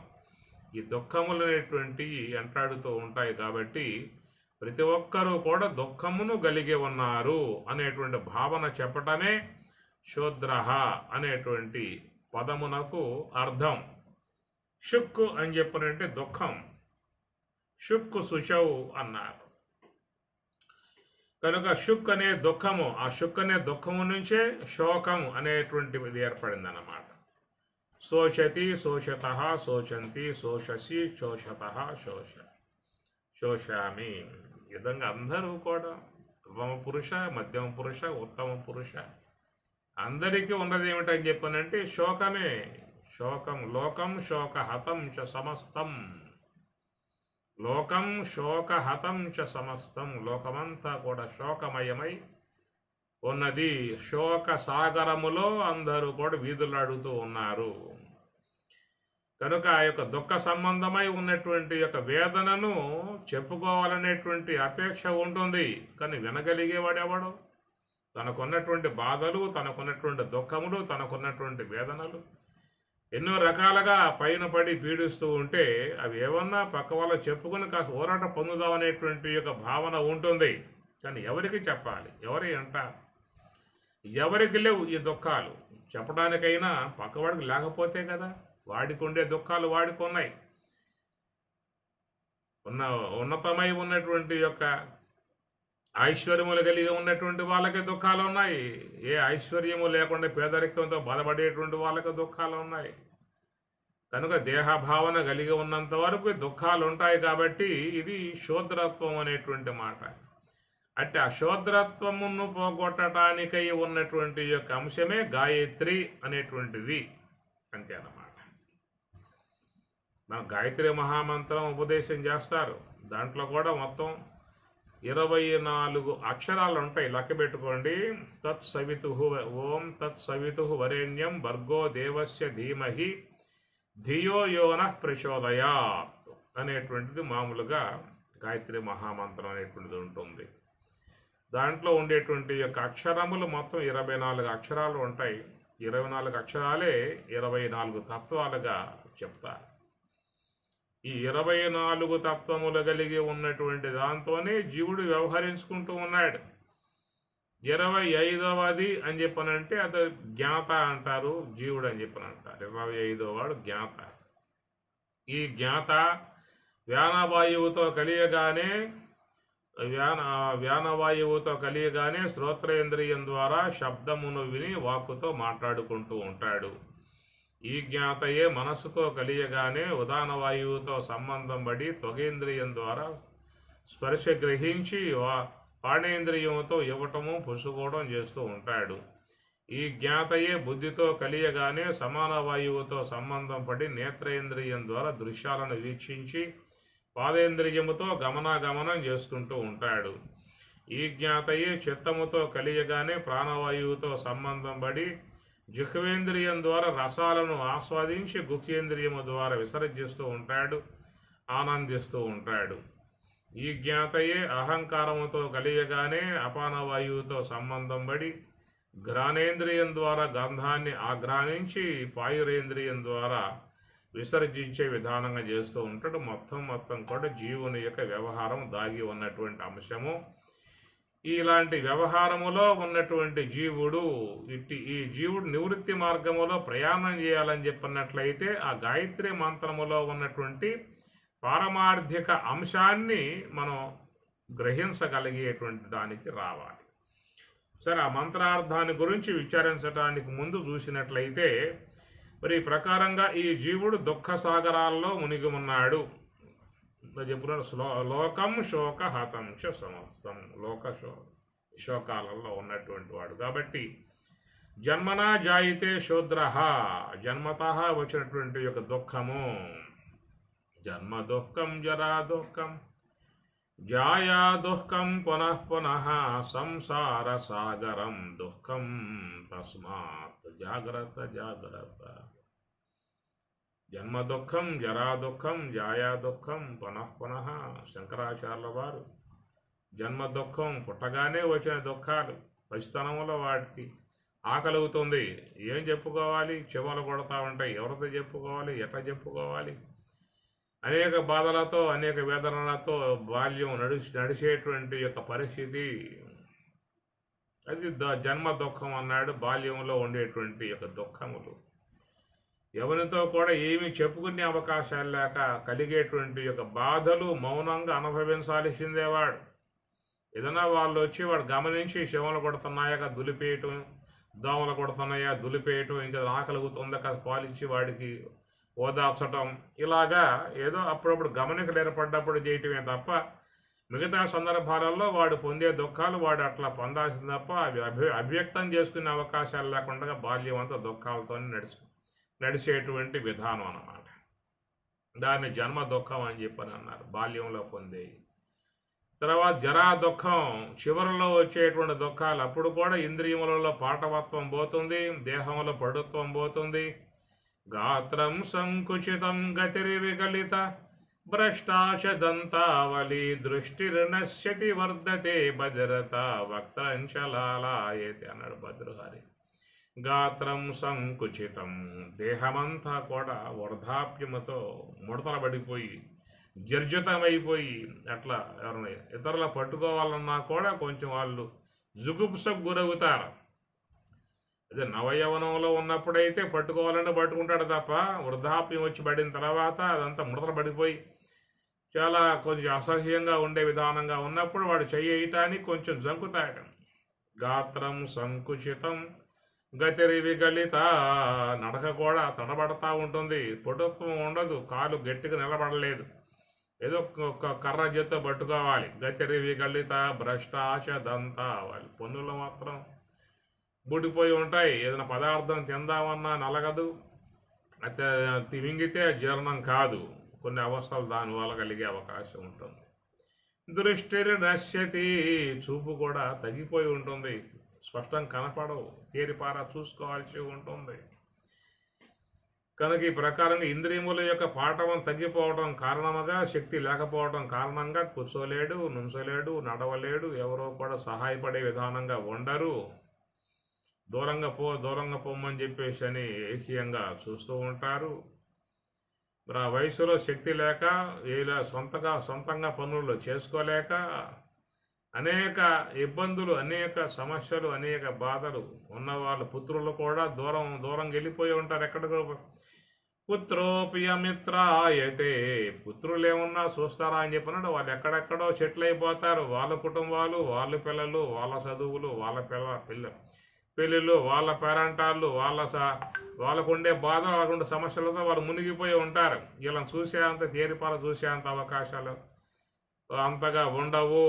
ఈ దుఃఖములు అనేటువంటి ఎంటాడుతూ ఉంటాయి. కాబట్టి ప్రతి ఒక్కరూ కూడా దుఃఖమును కలిగి ఉన్నారు అనేటువంటి భావన చెప్పటమే శూద్రః అనేటువంటి పదమునకు అర్థం. షుక్కు అని చెప్పనంటే దుఃఖం, షుక్కు శుచౌ అన్నారు. కనుక షుక్ అనే దుఃఖము, ఆ షుక్ అనే దుఃఖము నుంచే శోకం అనేటువంటిది ఏర్పడింది అన్నమాట. శోషతి, శోషతః, శోచంతి, శోషసి, శోషతః, శోషామి. ఈ విధంగా అందరూ కూడా ప్రథమ పురుష, మధ్యమ పురుష, ఉత్తమ పురుష అందరికీ ఉన్నది ఏమిటని చెప్పానంటే శోకమే. శోకం లోకం శోకహతం చ సమస్తం. లోకం శోకహతం చ సమస్తం. లోకమంతా కూడా శోకమయమై ఉన్నది. శోక సాగరములో అందరూ కూడా వీధులాడుతూ ఉన్నారు. కనుక ఆ యొక్క దుఃఖ సంబంధమై ఉన్నటువంటి యొక్క వేదనను చెప్పుకోవాలనేటువంటి అపేక్ష ఉంటుంది. కానీ వినగలిగేవాడెవడు? తనకున్నటువంటి బాధలు, తనకున్నటువంటి దుఃఖములు, తనకున్నటువంటి వేదనలు ఎన్నో రకాలుగా పైన పడి పీడిస్తూ ఉంటే అవి ఏమన్నా పక్క వాళ్ళు చెప్పుకుని కాస్త ఊరట పొందుదామనేటువంటి యొక్క భావన ఉంటుంది. కానీ ఎవరికి చెప్పాలి? ఎవరి అంటారు? ఎవరికి లేవు ఈ దుఃఖాలు. చెప్పడానికైనా పక్కవాడికి లేకపోతే కదా. వాడికి ఉండే దుఃఖాలు వాడికి ఉన్నాయి. ఉన్నతమై ఉన్నటువంటి యొక్క ఐశ్వర్యములు కలిగి ఉన్నటువంటి వాళ్ళకి దుఃఖాలు ఉన్నాయి. ఏ ఐశ్వర్యము లేకుండా పేదరికంతో బాధపడేటువంటి వాళ్ళకి దుఃఖాలు ఉన్నాయి. కనుక దేహభావన కలిగి ఉన్నంత వరకు దుఃఖాలు ఉంటాయి. కాబట్టి ఇది శూద్రత్వం అనేటువంటి మాట. అంటే ఆ శూద్రత్వమును పోగొట్టడానికై ఉన్నటువంటి యొక్క అంశమే గాయత్రి అనేటువంటిది. అంతే అన్నమాట. మన గాయత్రి మహామంత్రం ఉపదేశం చేస్తారు. దాంట్లో కూడా మొత్తం 24 అక్షరాలు ఉంటాయి. లెక్క పెట్టుకోండి. తత్సవితుః ఓం తత్సవితుః వరేణ్యం భర్గో దేవస్య ధీమహి ధియో యోనః ప్రచోదయాత్ అనేటువంటిది మామూలుగా గాయత్రి మహామంత్రం అనేటువంటిది ఉంటుంది. దాంట్లో ఉండేటువంటి యొక్క అక్షరములు మొత్తం 24 అక్షరాలు ఉంటాయి. 24 అక్షరాలే 24 తత్వాలుగా చెప్తారు. ఈ 24 తత్వములు కలిగి ఉన్నటువంటి దాంతోనే జీవుడు వ్యవహరించుకుంటూ ఉన్నాడు. 25వది అని చెప్పనంటే అది జ్ఞాత అంటారు, జీవుడు అని చెప్పనంటారు. 25వ వాడు జ్ఞాత. ఈ జ్ఞాత వ్యానవాయువుతో కలియగానే శ్రోత్రేంద్రియం ద్వారా శబ్దమును విని వాక్కుతో మాట్లాడుకుంటూ ఉంటాడు. ఈ జ్ఞాతయే మనస్సుతో కలియగానే ఉదాన వాయువుతో సంబంధం పడి త్వగేంద్రియం ద్వారా స్పర్శ గ్రహించి పాణేంద్రియంతో ఇవ్వటము పుసుకోవడం చేస్తూ ఉంటాడు. ఈ జ్ఞాతయే బుద్ధితో కలియగానే సమాన వాయువుతో సంబంధం పడి నేత్రేంద్రియం ద్వారా దృశ్యాలను వీక్షించి పాదేంద్రియముతో గమనాగమనం చేసుకుంటూ ఉంటాడు. ఈ జ్ఞాతయే చిత్తముతో కలియగానే ప్రాణవాయువుతో సంబంధం పడి జిహ్వేంద్రియం ద్వారా రసాలను ఆస్వాదించి గుహ్యేంద్రియము ద్వారా విసర్జిస్తూ ఉంటాడు, ఆనందిస్తూ ఉంటాడు. ఈ జ్ఞాతయే అహంకారముతో కలియగానే అపానవాయువుతో సంబంధం పడి ఘ్రాణేంద్రియం ద్వారా గంధాన్ని ఆఘ్రానించి పాయురేంద్రియం ద్వారా విసర్జించే విధానంగా చేస్తూ ఉంటాడు. మొత్తం కూడా జీవుని యొక్క వ్యవహారం దాగి ఉన్నటువంటి అంశము. ఇలాంటి వ్యవహారములో ఉన్నటువంటి జీవుడు ఈ జీవుడు నివృత్తి మార్గములో ప్రయాణం చేయాలని చెప్పినట్లయితే ఆ గాయత్రి మంత్రములో ఉన్నటువంటి పారమార్థిక అంశాన్ని మనం గ్రహించగలిగేటువంటి దానికి రావాలి. సరే, ఆ మంత్రార్థాన్ని గురించి విచారించడానికి ముందు చూసినట్లయితే మరి ఈ ప్రకారంగా ఈ జీవుడు దుఃఖ సాగరాల్లో మునిగి ఉన్నాడు. చెప్పుకున్నాడు లోకం శోక హతం చ సమస్తం. శోకాలలో ఉన్నటువంటి వాడు కాబట్టి జన్మనా జాయితే శూద్రః, జన్మతః వచ్చినటువంటి యొక్క దుఃఖము. జన్మ దుఃఖం, జరా దుఃఖం, జాయా దుఃఖం, పునః పునః సంసార సాగరం దుఃఖం, తస్మాత్ జాగ్రత్త జాగ్రత్త. జన్మ దుఃఖం, జరా దుఃఖం, జాయా దుఃఖం, పునః పునః. శంకరాచార్యుల వారు జన్మ దుఃఖం, పుట్టగానే వచ్చిన దుఃఖాలు. పసితనంలో వాటికి ఆకలుగుతుంది, ఏం చెప్పుకోవాలి? చెవులు కొడతా ఉంటాయి, ఎవరితో చెప్పుకోవాలి, ఎట్లా చెప్పుకోవాలి అనేక బాధలతో అనేక వేదనలతో బాల్యం నడిచేటువంటి యొక్క పరిస్థితి అది జన్మ దుఃఖం అన్నాడు. బాల్యంలో ఉండేటువంటి యొక్క దుఃఖములు ఎవరితో కూడా ఏమీ చెప్పుకునే అవకాశాలు లేక కలిగేటువంటి యొక్క బాధలు మౌనంగా అనుభవించాల్సిందే వాడు. ఏదైనా వాళ్ళు వచ్చి వాడు గమనించి శివలు కొడుతున్నాయా దులిపేయటం, దోమలు కొడుతున్నాయా దులిపేయటం, ఇంకా ఆకలుగుతుందా పాలిచ్చి వాడికి ఓదార్చటం, ఇలాగా ఏదో అప్పుడప్పుడు గమనికలు ఏర్పడ్డప్పుడు చేయటమే తప్ప మిగతా సందర్భాలలో వాడు పొందే దుఃఖాలు వాడు అట్లా పొందాల్సింది తప్ప అవి అవ్యక్తం చేసుకునే అవకాశాలు లేకుండా బాల్యం అంతా దుఃఖాలతో నడిచేటువంటి విధానం అన్నమాట. దాన్ని జన్మ దుఃఖం అని చెప్పని అన్నారు, బాల్యంలో పొందేవి. తర్వాత జరా దుఃఖం, చివరిలో వచ్చేటువంటి దుఃఖాలు. అప్పుడు కూడా ఇంద్రియములలో పాటవత్వం పోతుంది, దేహంలో పడుత్వం పోతుంది. గాత్రం సంకుచితం గతిర్విగలిత భ్రష్టాశదంతావలి దృష్టిర్నశ్యతి వర్ధతే భద్రత వక్త్రంచలాయతే అన్నాడు భద్రహరి. గాత్రం సంకుచితం, దేహమంతా కూడా వృద్ధాప్యముతో ముడతలు పడిపోయి జర్జితమైపోయి అట్లా ఎవరైనా ఇతరుల పట్టుకోవాలన్నా కూడా కొంచెం వాళ్ళు జుగుప్సకు గురవుతారు. అదే నవయవనంలో ఉన్నప్పుడైతే పట్టుకోవాలంటే పట్టుకుంటాడు తప్ప వృద్ధాప్యం వచ్చి పడిన తర్వాత అదంతా ముడతలు పడిపోయి చాలా కొంచెం అసహ్యంగా ఉండే విధానంగా ఉన్నప్పుడు వాడు చెయ్యటానికి కొంచెం జంకుతాడు. గాత్రం సంకుచితం గతిర్విగలిత, నడక కూడా తడబడతా ఉంటుంది, పటుత్వం ఉండదు, కాలు గట్టిగా నిలబడలేదు, ఏదో ఒక కర్ర చేత్తో పట్టుకోవాలి. గతిర్విగలిత భ్రష్టాశదంతావలి, పన్నులు మాత్రం బుడిపోయి ఉంటాయి. ఏదైనా పదార్థం తిందామన్నా నలగదు, అయితే తిమింగితే జీర్ణం కాదు. కొన్ని అవస్థలు దానివల్ల కలిగే అవకాశం ఉంటుంది. దృష్టిర్ నశ్యతి, చూపు కూడా తగ్గిపోయి ఉంటుంది, స్పష్టం కనపడవు, తేరిపారా చూసుకోవాల్సి ఉంటుంది. కనుక ఈ ప్రకారంగా ఇంద్రియముల యొక్క పాఠవం తగ్గిపోవడం కారణముగా, శక్తి లేకపోవడం కారణంగా కూర్చోలేడు, నుంచోలేడు, నడవలేడు, ఎవరో కూడా సహాయపడే విధానంగా ఉండరు. దూరంగా పొమ్మని చెప్పేసి అని ఏకీయంగా చూస్తూ ఉంటారు. మరి ఆ వయసులో శక్తి లేక ఇలా సొంతంగా పనులు చేసుకోలేక అనేక ఇబ్బందులు, అనేక సమస్యలు, అనేక బాధలు ఉన్నవాళ్ళ పుత్రులు కూడా దూరం వెళ్ళిపోయి ఉంటారు. ఎక్కడికో పుత్రోపియమిత్రాయతే, పుత్రులు ఏమన్నా చూస్తారా అని చెప్పినట్టు వాళ్ళు ఎక్కడెక్కడో సెటిల్ అయిపోతారు. వాళ్ళ కుటుంబాలు, వాళ్ళ పిల్లలు, వాళ్ళ చదువులు, వాళ్ళ పెళ్ళిళ్ళు, వాళ్ళ పేరంటాళ్ళు, వాళ్ళకు ఉండే బాధ, వాళ్ళకుండే సమస్యలతో వాళ్ళు మునిగిపోయి ఉంటారు. వీళ్ళని చూసేంత తేరిపాల చూసేంత అవకాశాలు అంతగా ఉండవు.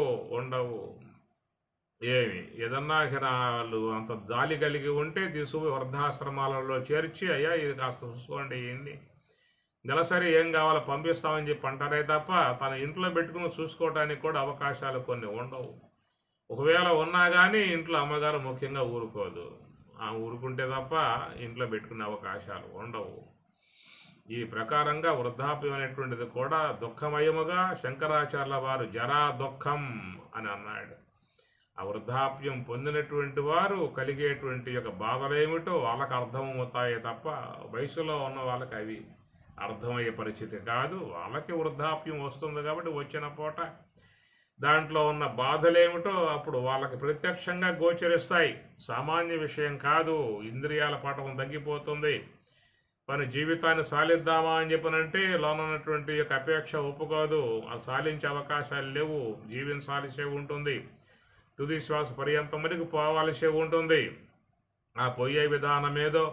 ఏదన్నా వాళ్ళు అంత జాలి కలిగి ఉంటే తీసుకుపోయి వృద్ధాశ్రమాలలో చేర్చి, అయ్యా ఇది కాస్త చూసుకోండి, ఏంటి నెలసరి ఏం కావాలో పంపిస్తామని చెప్పి అంటారే తప్ప తన ఇంట్లో పెట్టుకుని చూసుకోవడానికి కూడా అవకాశాలు కొన్ని ఉండవు. ఒకవేళ ఉన్నా కానీ ఇంట్లో అమ్మగారు ముఖ్యంగా ఊరుకోదు, ఊరుకుంటే తప్ప ఇంట్లో పెట్టుకునే అవకాశాలు ఉండవు. ఈ ప్రకారంగా వృద్ధాప్యం అనేటువంటిది కూడా దుఃఖమయముగా శంకరాచార్యుల వారు జరా దుఃఖం అని అన్నాడు. ఆ వృద్ధాప్యం పొందినటువంటి వారు కలిగేటువంటి యొక్క బాధలేమిటో వాళ్ళకి అర్థమవుతాయే తప్ప వయసులో ఉన్న వాళ్ళకి అవి అర్థమయ్యే పరిస్థితి కాదు. వాళ్ళకి వృద్ధాప్యం వస్తుంది కాబట్టి వచ్చిన పూట దాంట్లో ఉన్న బాధలేమిటో అప్పుడు వాళ్ళకి ప్రత్యక్షంగా గోచరిస్తాయి. సామాన్య విషయం కాదు. ఇంద్రియాల పాఠం తగ్గిపోతుంది. మన జీవితాన్ని సాలిద్దామా అని చెప్పనంటే లోనున్నటువంటి యొక్క అపేక్ష ఒప్పుకోదు, అది సాలించే అవకాశాలు లేవు. జీవించాల్సే ఉంటుంది, తుది శ్వాస పర్యంతం వరకు పోవాల్సే ఉంటుంది. ఆ పోయే విధానం ఏదో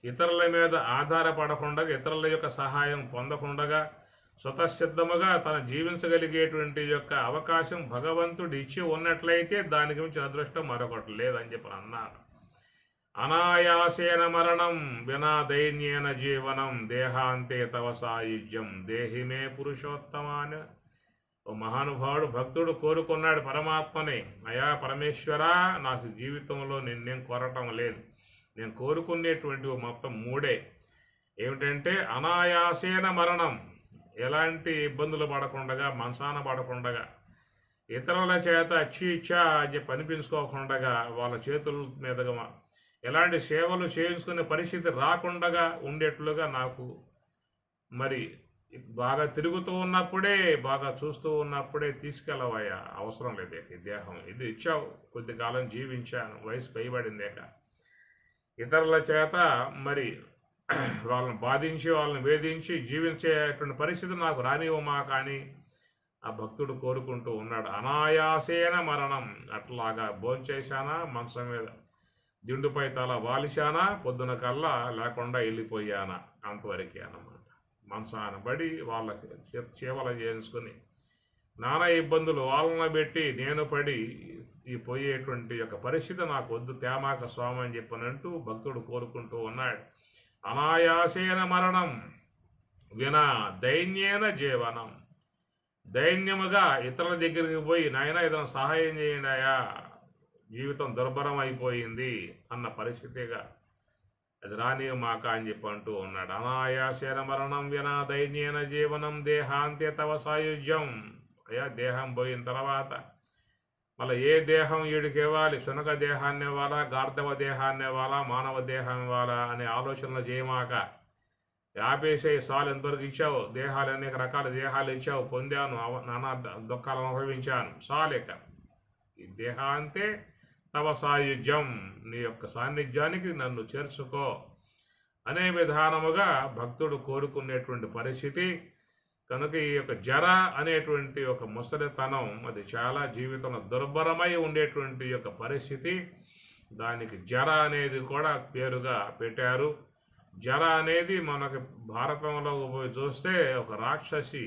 ఇతరుల మీద ఆధారపడకుండా, ఇతరుల యొక్క సహాయం పొందకుండా స్వతసిద్ధముగా తన జీవించగలిగేటువంటి యొక్క అవకాశం భగవంతుడు ఇచ్చి ఉన్నట్లయితే దానికి మించిన అదృష్టం మరొకటి లేదని చెప్పి అన్నారు. అనాయాసేన మరణం వినా దైన్యేన జీవనం దేహాంతే తవ సాయుజ్యం దేహిమే పురుషోత్తమాని. ఓ మహానుభావుడు భక్తుడు కోరుకున్నాడు పరమాత్మని, అయా పరమేశ్వరా, నాకు జీవితంలో నిన్నేం కోరటం లేదు, నేను కోరుకునేటువంటి మొత్తం మూడే. ఏమిటంటే అనాయాసేన మరణం, ఎలాంటి ఇబ్బందులు పడకుండా, మంచాన పడకుండా, ఇతరుల చేత ఇచ్చా అని చెప్పి అనిపించుకోకుండా, వాళ్ళ చేతుల మీదుగా ఎలాంటి సేవలు చేయించుకునే పరిస్థితి రాకుండా ఉండేట్లుగా నాకు మరి బాగా తిరుగుతూ ఉన్నప్పుడే, బాగా చూస్తూ ఉన్నప్పుడే తీసుకెళ్ళవయ్యా, అవసరం లేదు ఈ దేహం, ఇది ఇచ్చావు, కొద్ది కాలం జీవించాను, వయసు పైబడిందేక ఇతరుల చేత మరి వాళ్ళని బాధించి వాళ్ళని వేధించి జీవించేటువంటి పరిస్థితి నాకు రానివ్వమా కానీ ఆ భక్తుడు కోరుకుంటూ ఉన్నాడు. అనాయాసేన మరణం, అట్లాగా భోంచేశానా, మంచం మీద దిండుపై తల వాలిశానా, పొద్దున కల్లా లేకుండా వెళ్ళిపోయానా, అంతవరకే అన్నమాట. మంచాన పడి వాళ్ళకి చేవల చేయించుకొని నానా ఇబ్బందులు వాళ్ళని పెట్టి నేను పడి ఈ పోయేటువంటి యొక్క పరిస్థితి నాకు వద్దు, తేమాక స్వామి అని చెప్పనంటూ భక్తుడు కోరుకుంటూ ఉన్నాడు. అనాయాసేన మరణం వినా దైన్యేన జీవనం, దైన్యముగా ఇతరుల దగ్గరికి పోయి నాయన ఏదైనా సహాయం చేయండి అయ్యా, జీవితం దుర్భరం అయిపోయింది అన్న పరిస్థితిగా అది రానివ్వమాక అని చెప్పి అంటూ ఉన్నాడు. అనాయాసేన మరణం వినా దైన్యేన జీవనం దేహాంతే తవ సాయుధ్యం. అయ్యా దేహం పోయిన తర్వాత మళ్ళీ ఏ దేహం వీడికి ఇవ్వాలి, శునక దేహాన్ని ఇవ్వాలా, గార్ధవ దేహాన్ని ఇవ్వాలా, మానవ దేహం ఇవ్వాలా అనే ఆలోచనలు చేయమాక, ఆపేసే సాలు ఎంతవరకు ఇచ్చావు, దేహాలు అనేక రకాల దేహాలు ఇచ్చావు, పొందాను, నానా దుఃఖాలను అనుభవించాను, సాలేక ఈ దేహాంతే తవ సాయుధ్యం, నీ యొక్క సాన్నిధ్యానికి నన్ను చేర్చుకో అనే విధానముగా భక్తుడు కోరుకునేటువంటి పరిస్థితి. కనుక ఈ యొక్క జర అనేటువంటి ఒక ముసలితనం అది చాలా జీవితంలో దుర్భరమై ఉండేటువంటి యొక్క పరిస్థితి. దానికి జర అనేది కూడా పేరుగా పెట్టారు. జర అనేది మనకి భారతంలో పోయి చూస్తే ఒక రాక్షసి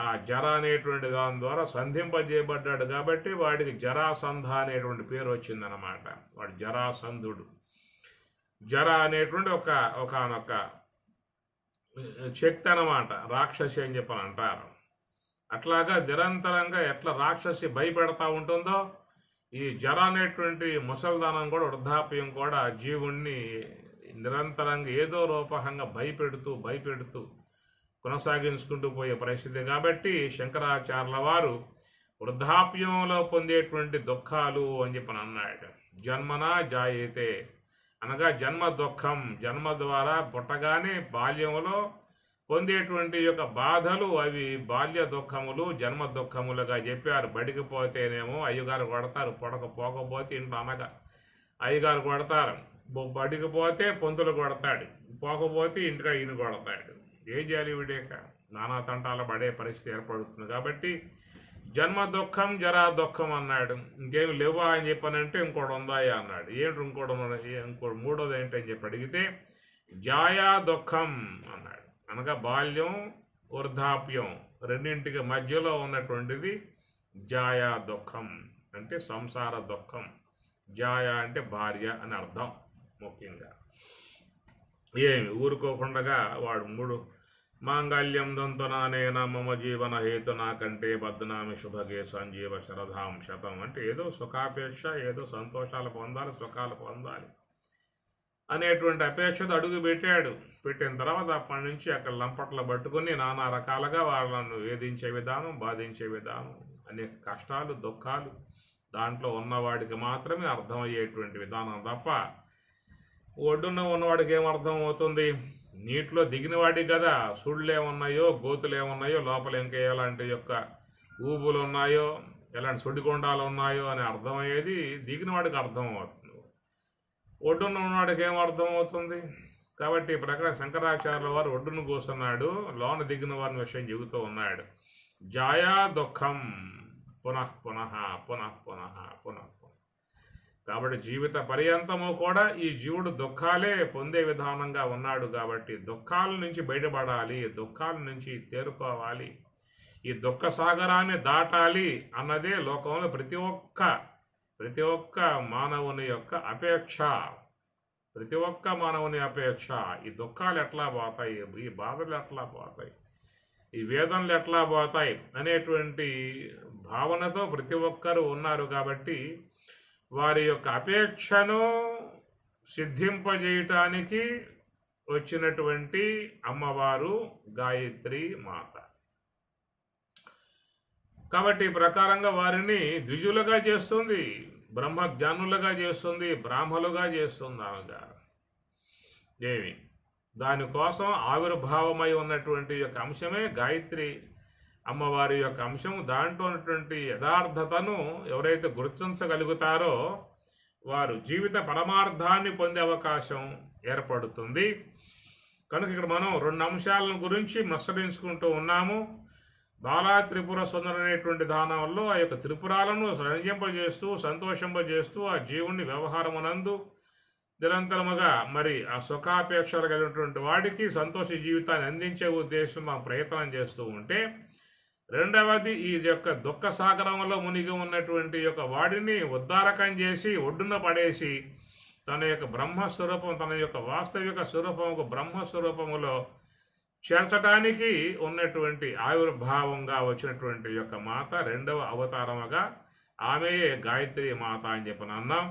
ఆ జర అనేటువంటి దాని ద్వారా సంధింపజేయబడ్డాడు కాబట్టి వాడికి జరాసంధ అనేటువంటి పేరు వచ్చిందనమాట. వాడు జరాసంధుడు. జర అనేటువంటి ఒకనొక శక్తి అనమాట, రాక్షసి అని చెప్పని అంటారు. అట్లాగా నిరంతరంగా ఎట్లా రాక్షసి భయపెడతా ఉంటుందో ఈ జర అనేటువంటి ముసల్దానం కూడా, వృద్ధాప్యం కూడా జీవుణ్ణి నిరంతరంగా ఏదో రూపకంగా భయపెడుతూ కొనసాగించుకుంటూ పోయే పరిస్థితి. కాబట్టి శంకరాచార్యుల వారు వృద్ధాప్యంలో పొందేటువంటి దుఃఖాలు అని చెప్పని అన్నాడు. జన్మనా జాయేతే అనగా జన్మ దుఃఖం, జన్మ ద్వారా పుట్టగానే బాల్యంలో పొందేటువంటి యొక్క బాధలు అవి బాల్య దుఃఖములు, జన్మ దుఃఖములుగా చెప్పారు. బడికి పోతేనేమో అయ్యగారు కొడతారు, పోకపోతే ఇంట్లో అనగా అయ్యగారు కొడతారు, బడికి పోతే పొంతులు కొడతాడు, పోకపోతే ఇంటికాడ ఈయన కొడతాడు. ఏం చేయాలి వీడేక నానా తంటాల పడే పరిస్థితి ఏర్పడుతుంది. కాబట్టి జన్మ దుఃఖం జరా దుఃఖం అన్నాడు. ఇంకేమి లేవా అని చెప్పానంటే ఇంకోటి ఉందాయా అన్నాడు. ఏంటి ఇంకోటి మూడోది ఏంటని చెప్పి అడిగితే జాయా దుఃఖం అన్నాడు. అనగా బాల్యం వృద్ధాప్యం రెండింటికి మధ్యలో ఉన్నటువంటిది జాయా దుఃఖం, అంటే సంసార దుఃఖం. జాయా అంటే భార్య అని అర్థం. ముఖ్యంగా ఏమి ఊరుకోకుండా వాడు మూడు మాంగళ్యం దంతనానేన మమ జీవన హేతునా కంటే బద్నామి శుభగే సంజీవ శరధాం శతం. అంటే ఏదో సుఖాపేక్ష, ఏదో సంతోషాలు పొందాలి, సుఖాలు పొందాలి అనేటువంటి అపేక్షతో అడుగు పెట్టాడు. పెట్టిన తర్వాత అప్పటి నుంచి అక్కడ లంపట్లు పట్టుకుని నానా రకాలుగా వాళ్ళను వేధించే విధానం, బాధించే విధానం, అనేక కష్టాలు దుఃఖాలు దాంట్లో ఉన్నవాడికి మాత్రమే అర్థమయ్యేటువంటి విధానం తప్ప ఒడ్డున ఉన్నవాడికి ఏం అర్థం అవుతుంది? నీటిలో దిగినవాడికి కదా సుళ్ళు ఏమున్నాయో, గోతులు ఏమున్నాయో, లోపల ఇంకా ఎలాంటి యొక్క ఊబులు ఉన్నాయో, ఎలాంటి సుడిగుండాలు ఉన్నాయో అని అర్థమయ్యేది దిగినవాడికి అర్థం అవుతుంది. ఒడ్డున ఉన్నవాడికి ఏం అర్థం అవుతుంది? కాబట్టి ఈ ప్రకారం శంకరాచార్యుల వారు ఒడ్డును కూస్తున్నాడు, లోన దిగిన వారిని విషయం చెబుతూ ఉన్నాడు. జాయా దుఃఖం పునః పునః పునః పునః పునః. కాబట్టి జీవిత పర్యంతము కూడా ఈ జీవుడు దుఃఖాలే పొందే విధానంగా ఉన్నాడు. కాబట్టి దుఃఖాల నుంచి బయటపడాలి, దుఃఖాల నుంచి తేరుకోవాలి, ఈ దుఃఖ సాగరాన్ని దాటాలి అన్నదే లోకంలో ప్రతి ఒక్క మానవుని యొక్క అపేక్ష. ప్రతి ఒక్క మానవుని అపేక్ష. ఈ దుఃఖాలు ఎట్లా పోతాయి, ఈ బాధలు ఎట్లా పోతాయి, ఈ వేదనలు ఎట్లా పోతాయి అనేటువంటి భావనతో ప్రతి ఒక్కరూ ఉన్నారు. కాబట్టి వారి యొక్క అపేక్షను సిద్ధింపజేయటానికి వచ్చినటువంటి అమ్మవారు గాయత్రి మాత. కాబట్టి ఈ ప్రకారంగా వారిని ద్విజులుగా చేస్తుంది, బ్రహ్మజ్ఞానులుగా చేస్తుంది, బ్రాహ్మలుగా చేస్తుంది. ఆమె గారు ఏమి దానికోసం ఆవిర్భావమై ఉన్నటువంటి యొక్క అంశమే గాయత్రి అమ్మవారి యొక్క అంశం. దాంట్లో ఉన్నటువంటి యథార్థతను ఎవరైతే గుర్తించగలుగుతారో వారు జీవిత పరమార్థాన్ని పొందే అవకాశం ఏర్పడుతుంది. కనుక ఇక్కడ మనం 2 అంశాలను గురించి మసరించుకుంటూ ఉన్నాము. బాలా త్రిపుర సుందరి అనేటువంటి దానంలో ఆ యొక్క త్రిపురాలను రంజింపజేస్తూ సంతోషింపజేస్తూ ఆ జీవుని వ్యవహారమునందు నిరంతరముగా మరి ఆ సుఖాపేక్షలు కలిగినటువంటి వాడికి సంతోష జీవితాన్ని అందించే ఉద్దేశం మనం ప్రయత్నం చేస్తూ ఉంటే, రెండవది ఈ యొక్క దుఃఖ సాగరంలో మునిగి ఉన్నటువంటి యొక్క వాడిని ఉద్ధారకం చేసి ఒడ్డున పడేసి తన యొక్క బ్రహ్మస్వరూపం, తన యొక్క వాస్తవిక స్వరూపము బ్రహ్మస్వరూపములో చేర్చడానికి ఉన్నటువంటి ఆవిర్భావంగా వచ్చినటువంటి యొక్క మాత రెండవ అవతారముగా ఆమెయే గాయత్రి మాత అని చెప్పని అన్నాం.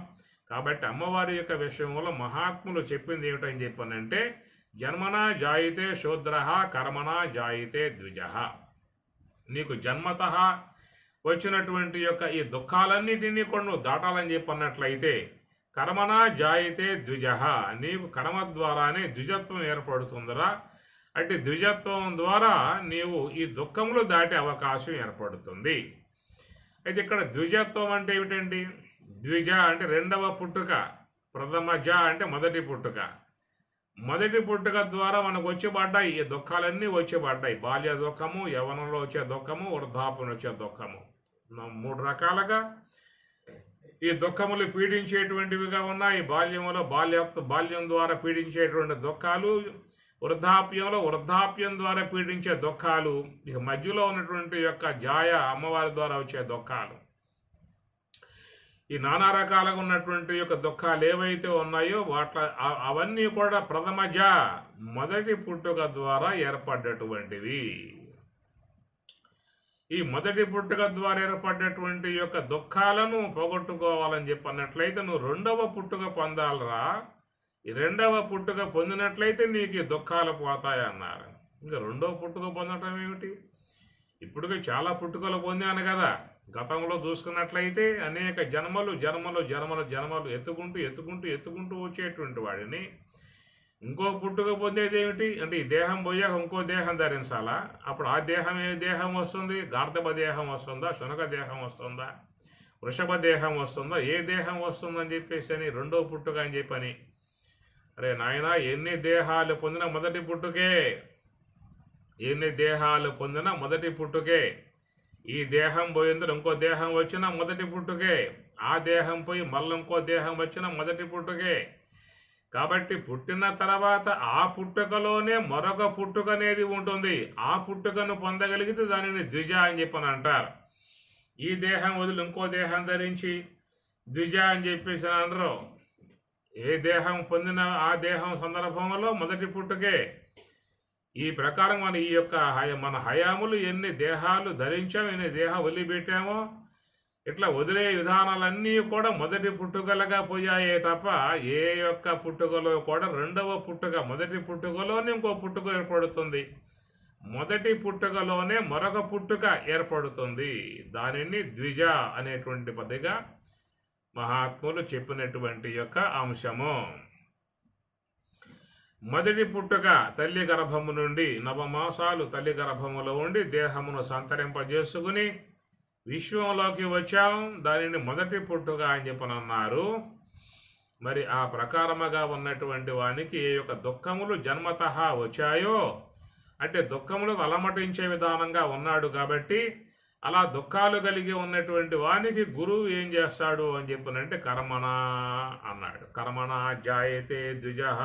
కాబట్టి అమ్మవారి యొక్క విషయంలో మహాత్ములు చెప్పింది ఏమిటని చెప్పనంటే, జన్మనా జాయితే శూద్ర కర్మనా జాయితే ద్విజ. నీకు జన్మత వచ్చినటువంటి యొక్క ఈ దుఃఖాలన్నిటినీ కూడా నువ్వు దాటాలని చెప్పన్నట్లయితే, కర్మనా జాయితే ద్విజ, నీకు కర్మ ద్వారానే ద్విజత్వం ఏర్పడుతుందిరా. అంటే ద్విజత్వం ద్వారా నీవు ఈ దుఃఖములు దాటే అవకాశం ఏర్పడుతుంది. అయితే ఇక్కడ ద్విజత్వం అంటే ఏమిటండి? ద్విజ అంటే రెండవ పుట్టుక, ప్రథమ జ అంటే మొదటి పుట్టుక. మొదటి పుట్టుక ద్వారా మనకు వచ్చి పడ్డాయి ఈ దుఃఖాలన్నీ వచ్చి పడ్డాయి. బాల్య దుఃఖము, యవ్వనంలో వచ్చే దుఃఖము, వృద్ధాప్యంలో వచ్చే దుఃఖము. 3 రకాలుగా ఈ దుఃఖములు పీడించేటువంటివిగా ఉన్నాయి. బాల్యం ద్వారా పీడించేటువంటి దుఃఖాలు, వృద్ధాప్యం ద్వారా పీడించే దుఃఖాలు, ఇక మధ్యలో ఉన్నటువంటి యొక్క జాయ అమ్మవారి ద్వారా వచ్చే దుఃఖాలు. ఈ నానా రకాలుగా ఉన్నటువంటి యొక్క దుఃఖాలు ఏవైతే ఉన్నాయో అవన్నీ కూడా ప్రథమజ మొదటి పుట్టుక ద్వారా ఏర్పడ్డటువంటివి. ఈ మొదటి పుట్టుక ద్వారా ఏర్పడ్డటువంటి యొక్క దుఃఖాలను పోగొట్టుకోవాలని చెప్పన్నట్లయితే నువ్వు రెండవ పుట్టుక పొందాలరా. ఈ రెండవ పుట్టుక పొందినట్లయితే నీకు దుఃఖాలు పోతాయన్నారు. ఇంకా రెండవ పుట్టుక పొందటం ఏమిటి? ఇప్పుడుగా చాలా పుట్టుకలు పొందాను కదా. గతంలో చూసుకున్నట్లయితే అనేక జన్మలు ఎత్తుకుంటూ వచ్చేటువంటి వాడిని ఇంకో పుట్టుక పొందేది ఏమిటి అంటే, ఈ దేహం పోయాక ఇంకో దేహం ధరించాలా? అప్పుడు ఆ దేహం ఏ దేహం వస్తుంది? గార్ధబ దేహం వస్తుందా? శునక దేహం వస్తుందా? వృషభ దేహం వస్తుందా? ఏ దేహం వస్తుందని చెప్పేసి అని రెండో పుట్టుక అని చెప్పని, అరే నాయన, ఎన్ని దేహాలు పొందిన మొదటి పుట్టుకే, ఎన్ని దేహాలు పొందిన మొదటి పుట్టుకే. ఈ దేహం పోయిందో ఇంకో దేహం వచ్చినా మొదటి పుట్టుకే, ఆ దేహం పోయి మళ్ళీ ఇంకో దేహం వచ్చినా మొదటి పుట్టుకే. కాబట్టి పుట్టిన తర్వాత ఆ పుట్టుకలోనే మరొక పుట్టుక అనేది ఉంటుంది. ఆ పుట్టుకను పొందగలిగితే దానిని ద్విజ అని చెప్పని అంటారు. ఈ దేహం వదిలి ఇంకో దేహం ధరించి ద్విజ అని చెప్పేసి అనరు. ఏ దేహం పొందిన ఆ దేహం సందర్భంలో మొదటి పుట్టుకే. ఈ ప్రకారం మన హయాములు ఎన్ని దేహాలు ధరించాం, ఎన్ని దేహం వదిలిపెట్టామో, ఇట్లా వదిలే విధానాలన్నీ కూడా మొదటి పుట్టుకలుగా పోయాయే తప్ప ఏ యొక్క పుట్టుకలో కూడా రెండవ పుట్టుక, మొదటి పుట్టుకలోనే ఇంకో పుట్టుక ఏర్పడుతుంది, మొదటి పుట్టుకలోనే మరొక పుట్టుక ఏర్పడుతుంది. దానిని ద్విజ అనేటువంటి పదిగా మహాత్ములు చెప్పినటువంటి యొక్క అంశము. మొదటి పుట్టుక తల్లి గర్భము నుండి 9 మాసాలు తల్లి గర్భములో ఉండి దేహమును సంతరింపజేసుకుని విశ్వంలోకి వచ్చాం. దానిని మొదటి పుట్టుక అని చెప్పనన్నారు. మరి ఆ ప్రకారముగా ఉన్నటువంటి వానికి ఏ యొక్క దుఃఖములు జన్మతః వచ్చాయో, అంటే దుఃఖములు అలమటించే విధానంగా ఉన్నాడు కాబట్టి అలా దుఃఖాలు కలిగి ఉన్నటువంటి వానికి గురువు ఏం చేస్తాడు అని చెప్పనంటే కర్మణ అన్నాడు. కర్మణ జాయతే ద్విజః.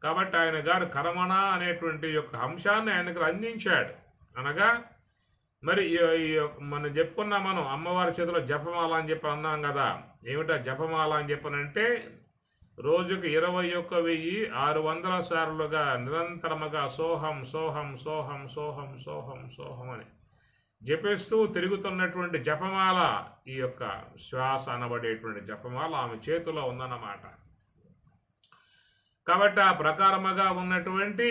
కాబట్టి ఆయన గారు కర్మణ అనేటువంటి యొక్క అంశాన్ని ఆయనకు అందించాడు. అనగా మరి మనం చెప్పుకున్నాం, మనం అమ్మవారి చేతిలో జపమాల అని చెప్పి అన్నాం కదా. ఏమిటా జపమాల అని చెప్పనంటే రోజుకు 21,600 సార్లుగా నిరంతరముగా సోహం సోహం సోహం సోహం సోహం సోహం అని జపిస్తూ తిరుగుతున్నటువంటి జపమాల, ఈ యొక్క శ్వాస అనబడేటువంటి జపమాల ఆమె చేతిలో ఉందన్నమాట. కాబట్టి ఆ ప్రకారముగా ఉన్నటువంటి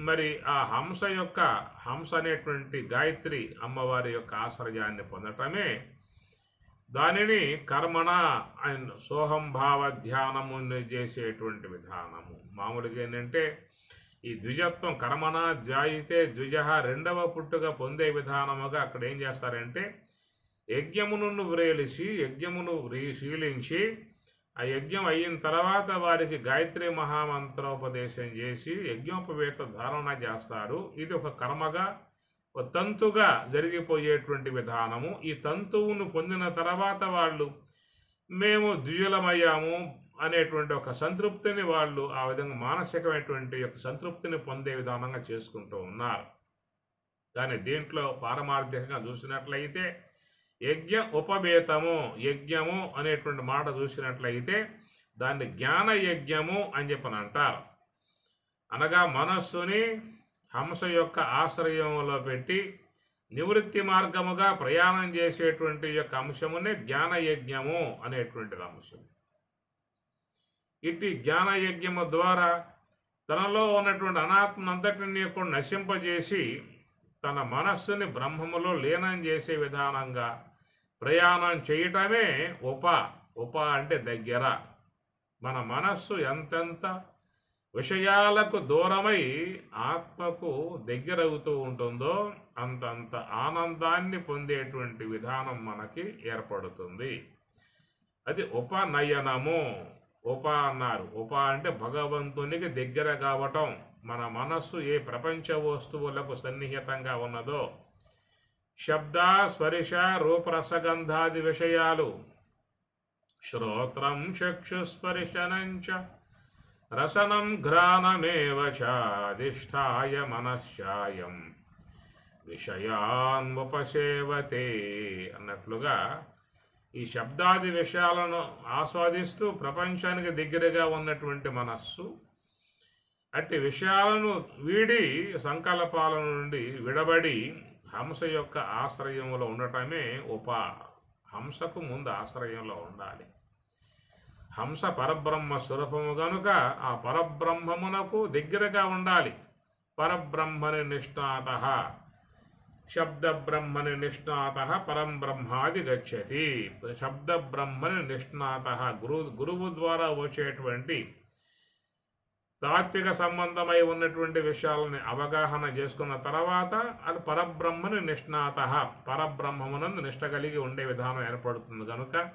మరి ఆ హంస అనేటువంటి గాయత్రి అమ్మవారి యొక్క ఆశ్రయాన్ని పొందటమే దానిని కర్మణ అండ్ సోహంభావ ధ్యానము చేసేటువంటి విధానము. మామూలుగా ఏంటంటే ఈ ద్విజత్వం కర్మణ ధ్యాయితే ద్విజ రెండవ పుట్టుక పొందే విధానముగా అక్కడ ఏం చేస్తారంటే యజ్ఞమును వ్రేలిసి యజ్ఞమును శీలించి ఆ యజ్ఞం అయిన తర్వాత వారికి గాయత్రి మహామంత్రోపదేశం చేసి యజ్ఞోపవేత ధారణ చేస్తారు. ఇది ఒక కర్మగా ఒక తంతుగా జరిగిపోయేటువంటి విధానము. ఈ తంతువును పొందిన తర్వాత వాళ్ళు మేము ద్విజలమయ్యాము అనేటువంటి ఒక సంతృప్తిని వాళ్ళు ఆ విధంగా మానసికమైనటువంటి ఒక సంతృప్తిని పొందే విధానంగా చేసుకుంటూ ఉన్నారు. కానీ దీంట్లో పారమార్థికంగా చూసినట్లయితే యజ్ఞ ఉపవేతము యజ్ఞము అనేటువంటి మాట చూసినట్లయితే దాన్ని జ్ఞాన యజ్ఞము అని చెప్పని అంటారు. అనగా మనస్సుని హంస యొక్క ఆశ్రయంలో పెట్టి నివృత్తి మార్గముగా ప్రయాణం చేసేటువంటి యొక్క అంశమునే జ్ఞాన యజ్ఞము అనేటువంటిది అంశం. ఇట్టి జ్ఞాన యజ్ఞము ద్వారా తనలో ఉన్నటువంటి అనాత్మనంతటిని కూడా నశింపజేసి తన మనస్సుని బ్రహ్మములో లీనం చేసే విధానంగా ప్రయాణం చేయటమే ఉప అంటే దగ్గర. మన మనస్సు ఎంతెంత విషయాలకు దూరమై ఆత్మకు దగ్గరవుతూ ఉంటుందో అంతంత ఆనందాన్ని పొందేటువంటి విధానం మనకి ఏర్పడుతుంది. అది ఉపనయనము. ఉప అన్నారు. ఉప అంటే భగవంతునికి దగ్గర కావటం. మన మనస్సు ఏ ప్రపంచ వస్తువులకు సన్నిహితంగా ఉన్నదో శబ్ద స్పర్శ రూపరసగంధాది విషయాలు శ్రోత్రం చక్షుస్పర్శనంచ రసనం ఘ్రాణమేవ చాధిష్ఠాయ మనశ్చాయం విషయాన్ముపసేవతే అన్నట్లుగా ఈ శబ్దాది విషయాలను ఆస్వాదిస్తూ ప్రపంచానికి దగ్గరగా ఉన్నటువంటి మనస్సు అట్టి విషయాలను వీడి సంకల్పాల నుండి విడబడి హంస యొక్క ఆశ్రయంలో ఉండటమే హంసకు ముందు ఆశ్రయంలో ఉండాలి. హంస పరబ్రహ్మ స్వరూపము గనుక ఆ పరబ్రహ్మమునకు దగ్గరగా ఉండాలి. పరబ్రహ్మని నిష్ణాత శబ్ద బ్రహ్మని నిష్ణాత పరం బ్రహ్మాది గచ్చతి. శబ్ద బ్రహ్మని నిష్ణాత గురువు ద్వారా వచ్చేటువంటి తాత్విక సంబంధమై ఉన్నటువంటి విషయాలని అవగాహన చేసుకున్న తర్వాత అది పరబ్రహ్మని నిష్ణాత పరబ్రహ్మమునందు నిష్ట కలిగి ఉండే విధానం ఏర్పడుతుంది. కనుక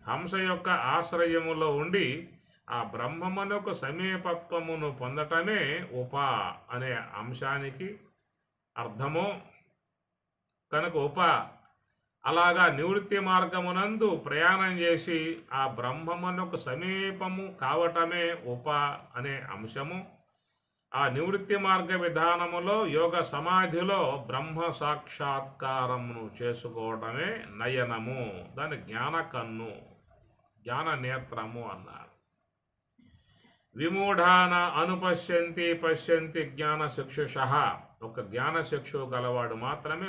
హంస యొక్క ఆశ్రయములో ఉండి ఆ బ్రహ్మమునకు సమీపత్వమును పొందటమే అనే అంశానికి అర్థము. కనుక అలాగా నివృత్తి మార్గమునందు ప్రయాణం చేసి ఆ బ్రహ్మమునకు సమీపము కావటమే అనే అంశము. ఆ నివృత్తి మార్గ విధానములో యోగ సమాధిలో బ్రహ్మ సాక్షాత్కారమును చేసుకోవటమే నయనము. దాని జ్ఞాన కన్ను జ్ఞాన నేత్రము అన్నారు. విమూఢాన అనుపశ్యంతి పశ్యంతి జ్ఞాన చక్షుష. ఒక జ్ఞాన చక్షు గలవాడు మాత్రమే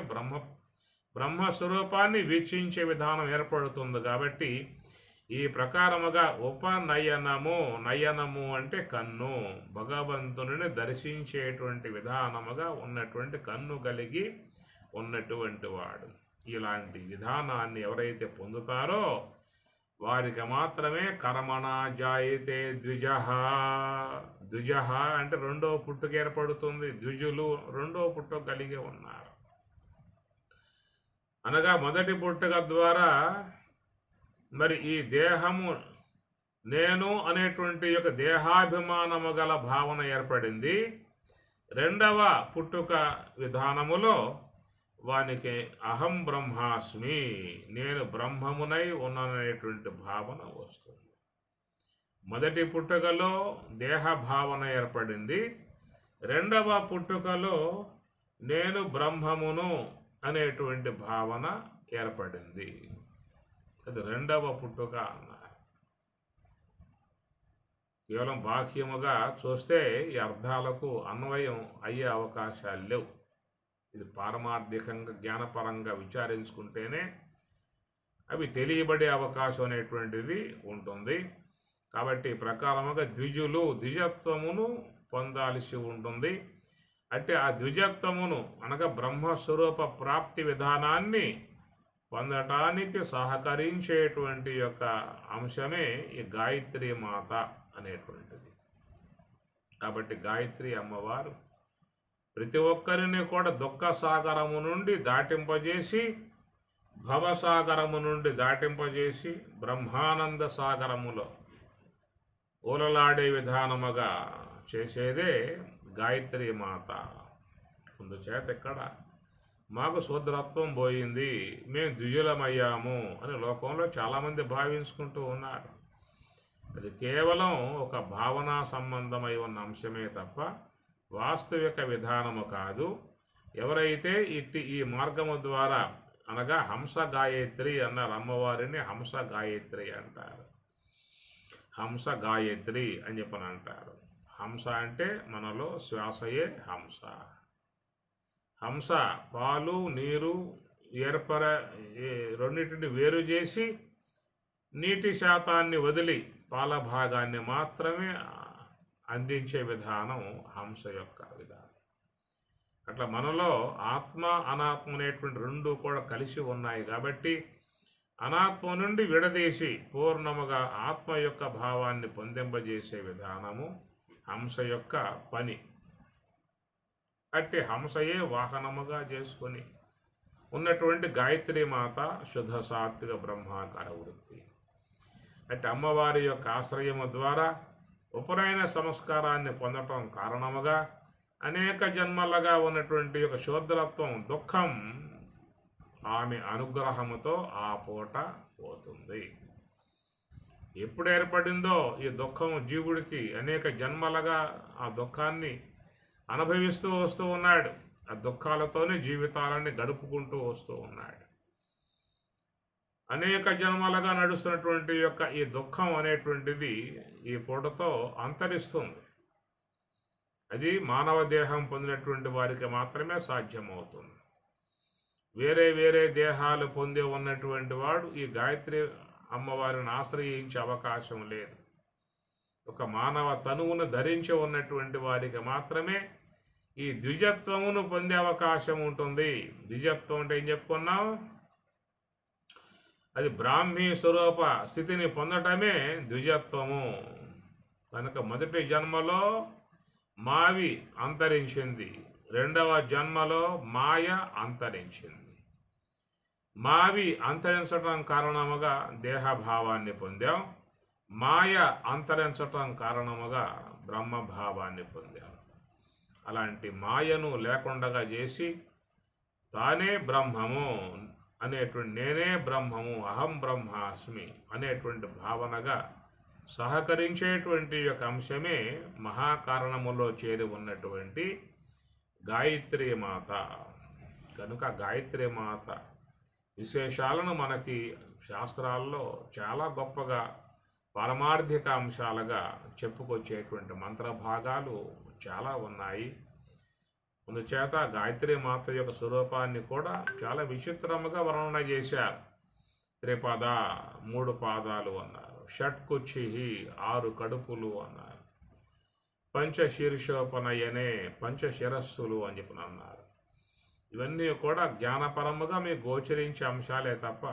బ్రహ్మస్వరూపాన్ని వీక్షించే విధానం ఏర్పడుతుంది. కాబట్టి ఈ ప్రకారముగా నయనము అంటే కన్ను, భగవంతుని దర్శించేటువంటి విధానముగా ఉన్నటువంటి కన్ను కలిగి ఉన్నటువంటి వాడు. ఇలాంటి విధానాన్ని ఎవరైతే పొందుతారో వారికి మాత్రమే కర్మణ జాయితే ద్విజః. ద్విజః అంటే రెండో పుట్టుక ఏర్పడుతుంది. ద్విజులు రెండో పుట్టుక కలిగి ఉన్నారు. అనగా మొదటి పుట్టుక ద్వారా మరి ఈ దేహము నేను అనేటువంటి యొక్క దేహాభిమానము గల భావన ఏర్పడింది. రెండవ పుట్టుక విధానములో వానికి అహం బ్రహ్మాస్మి, నేను బ్రహ్మమునై ఉన్నాననేటువంటి భావన వస్తుంది. మొదటి పుట్టుకలో దేహ భావన ఏర్పడింది. రెండవ పుట్టుకలో నేను బ్రహ్మమును అనేటువంటి భావన ఏర్పడింది. అది రెండవ పుట్టుక అన్నారు. కేవలం బాహ్యముగా చూస్తే ఈ అర్థాలకు అన్వయం అయ్యే అవకాశాలు లేవు. ఇది పారమార్థికంగా జ్ఞానపరంగా విచారించుకుంటేనే అవి తెలియబడే అవకాశం అనేటువంటిది ఉంటుంది. కాబట్టి ప్రకారముగా ద్విజత్వమును పొందాల్సి ఉంటుంది. అంటే ఆ ద్విజత్వమును అనగా బ్రహ్మస్వరూప ప్రాప్తి విధానాన్ని పొందటానికి సహకరించేటువంటి యొక్క అంశమే ఈ గాయత్రి మాత అనేటువంటిది. కాబట్టి గాయత్రి అమ్మవారు ప్రతి ఒక్కరిని కూడా దుఃఖ సాగరము నుండి దాటింపజేసి, భవసాగరము నుండి దాటింపజేసి, బ్రహ్మానంద సాగరములో ఓలలాడే విధానముగా చేసేదే గాయత్రి మాత. అందుచేత ఇక్కడ మాకు శూద్రత్వం పోయింది, మేము ద్విజులమయ్యాము అని లోకంలో చాలామంది భావించుకుంటూ ఉన్నారు. అది కేవలం ఒక భావనా సంబంధమై ఉన్న అంశమే తప్ప వాస్తవిక విధానము కాదు. ఎవరైతే ఈ మార్గము ద్వారా, అనగా హంస గాయత్రి అన్నారు, అమ్మవారిని హంస గాయత్రి అంటారు. హంస గాయత్రి అని చెప్పని అంటారు. హంస అంటే మనలో శ్వాసయే హంస. హంస పాలు నీరు రెండింటిని వేరు చేసి నీటి శాతాన్ని వదిలి పాల భాగాన్ని మాత్రమే అందించే విధానం హంస యొక్క విధానం. అట్లా మనలో ఆత్మ అనాత్మ అనేటువంటి రెండు కూడా కలిసి ఉన్నాయి కాబట్టి అనాత్మ నుండి విడదీసి పూర్ణముగా ఆత్మ యొక్క భావాన్ని పొందింపజేసే విధానము హంస యొక్క పని. అట్టి హంసయే వాహనముగా చేసుకొని ఉన్నటువంటి గాయత్రి మాత శుద్ధ సాత్విక బ్రహ్మాకార వృత్తి. అట్టి అమ్మవారి యొక్క ఆశ్రయము ద్వారా ఉపనయన సంస్కారాన్ని పొందటం కారణముగా అనేక జన్మలుగా ఉన్నటువంటి యొక్క శూద్రత్వం దుఃఖం ఆమె అనుగ్రహముతో ఆ పూట పోతుంది. ఎప్పుడు ఏర్పడిందో ఈ దుఃఖం జీవుడికి అనేక జన్మలుగా ఆ దుఃఖాన్ని అనుభవిస్తూ వస్తూ ఉన్నాడు. ఆ దుఃఖాలతోనే జీవితాలని గడుపుకుంటూ వస్తూ ఉన్నాడు. అనేక జన్మలుగా నడుస్తున్నటువంటి యొక్క ఈ దుఃఖం అనేటువంటిది ఈ పూటతో అంతరిస్తుంది. అది మానవ దేహం పొందినటువంటి వారికి మాత్రమే సాధ్యమవుతుంది. వేరే వేరే దేహాలు పొంది ఉన్నటువంటి వాడు ఈ గాయత్రి అమ్మవారిని ఆశ్రయించే అవకాశం లేదు. ఒక మానవ తనువును ధరించి ఉన్నటువంటి వారికి మాత్రమే ఈ ద్విజత్వమును పొందే అవకాశం ఉంటుంది. ద్విజత్వం అంటే ఏం చెప్పుకున్నాం? అది బ్రాహ్మీ స్వరూప స్థితిని పొందటమే ద్విజత్వము. కనుక మొదటి జన్మలో మావి అంతరించింది, రెండవ జన్మలో మాయ అంతరించింది. మావి అంతరించటం కారణముగా దేహభావాన్ని పొందాం, మాయ అంతరించటం కారణముగా బ్రహ్మభావాన్ని పొందాం. అలాంటి మాయను లేకుండా చేసి తానే బ్రహ్మము అనేటువంటి, నేనే బ్రహ్మము, అహం బ్రహ్మాస్మి అనేటువంటి భావనగా సహకరించేటువంటి యొక్క అంశమే మహాకారణములో చేరి ఉన్నటువంటి గాయత్రి మాత. కనుక గాయత్రి మాత విశేషాలను మనకి శాస్త్రాల్లో చాలా గొప్పగా పారమార్థిక అంశాలుగా చెప్పుకొచ్చేటువంటి మంత్రభాగాలు చాలా ఉన్నాయి. అందుచేత గాయత్రి మాత యొక్క స్వరూపాన్ని కూడా చాలా విచిత్రముగా వర్ణన చేశారు. త్రిపద 3 పాదాలు అన్నారు, షట్కుచ్చి 6 కడుపులు అన్నారు, పంచశీర్షోపనయనే పంచశిరస్సులు అని చెప్పి అన్నారు. ఇవన్నీ కూడా జ్ఞానపరముగా మీకు గోచరించే అంశాలే తప్ప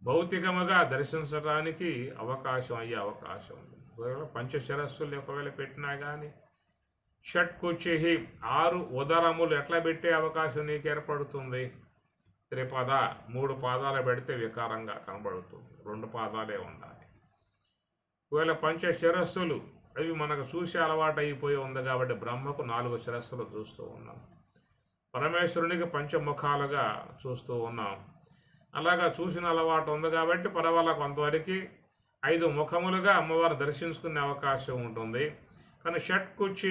భౌతికముగా దర్శించడానికి అవకాశం అయ్యే అవకాశం ఉంది. ఒకవేళ పంచశిరస్సులు ఒకవేళ పెట్టినా కానీ షట్కుచ్చి 6 ఉదరములు ఎట్లా పెట్టే అవకాశం నీకు ఏర్పడుతుంది? త్రిపద 3 పాదాలు పెడితే వికారంగా కనబడుతుంది, 2 పాదాలే ఉండాలి. ఒకవేళ పంచశిరస్సులు అవి మనకు చూసే అలవాటు అయిపోయి ఉంది కాబట్టి బ్రహ్మకు 4 శిరస్సులు చూస్తూ ఉన్నాం, పరమేశ్వరునికి పంచముఖాలుగా చూస్తూ ఉన్నాం. అలాగా చూసిన అలవాటు ఉంది కాబట్టి పరవాళ్ళ కొంతవరకు 5 ముఖములుగా అమ్మవారు దర్శించుకునే అవకాశం ఉంటుంది. కానీ షట్కుచ్చి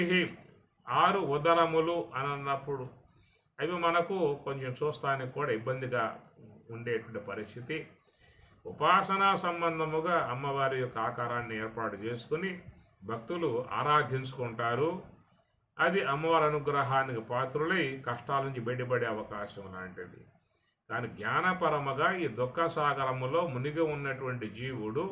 6 ఉదరములు అని అన్నప్పుడు అవి మనకు కొంచెం చూస్తానికి కూడా ఇబ్బందిగా ఉండేటువంటి పరిస్థితి. ఉపాసనా సంబంధముగా అమ్మవారి యొక్క ఆకారాన్ని ఏర్పాటు చేసుకుని భక్తులు ఆరాధించుకుంటారు. అది అమ్మవారి అనుగ్రహానికి పాత్రులై కష్టాల నుంచి బయటపడే అవకాశం లాంటిది. కానీ జ్ఞానపరముగా ఈ దుఃఖ సాగరములో మునిగి ఉన్నటువంటి జీవుడు,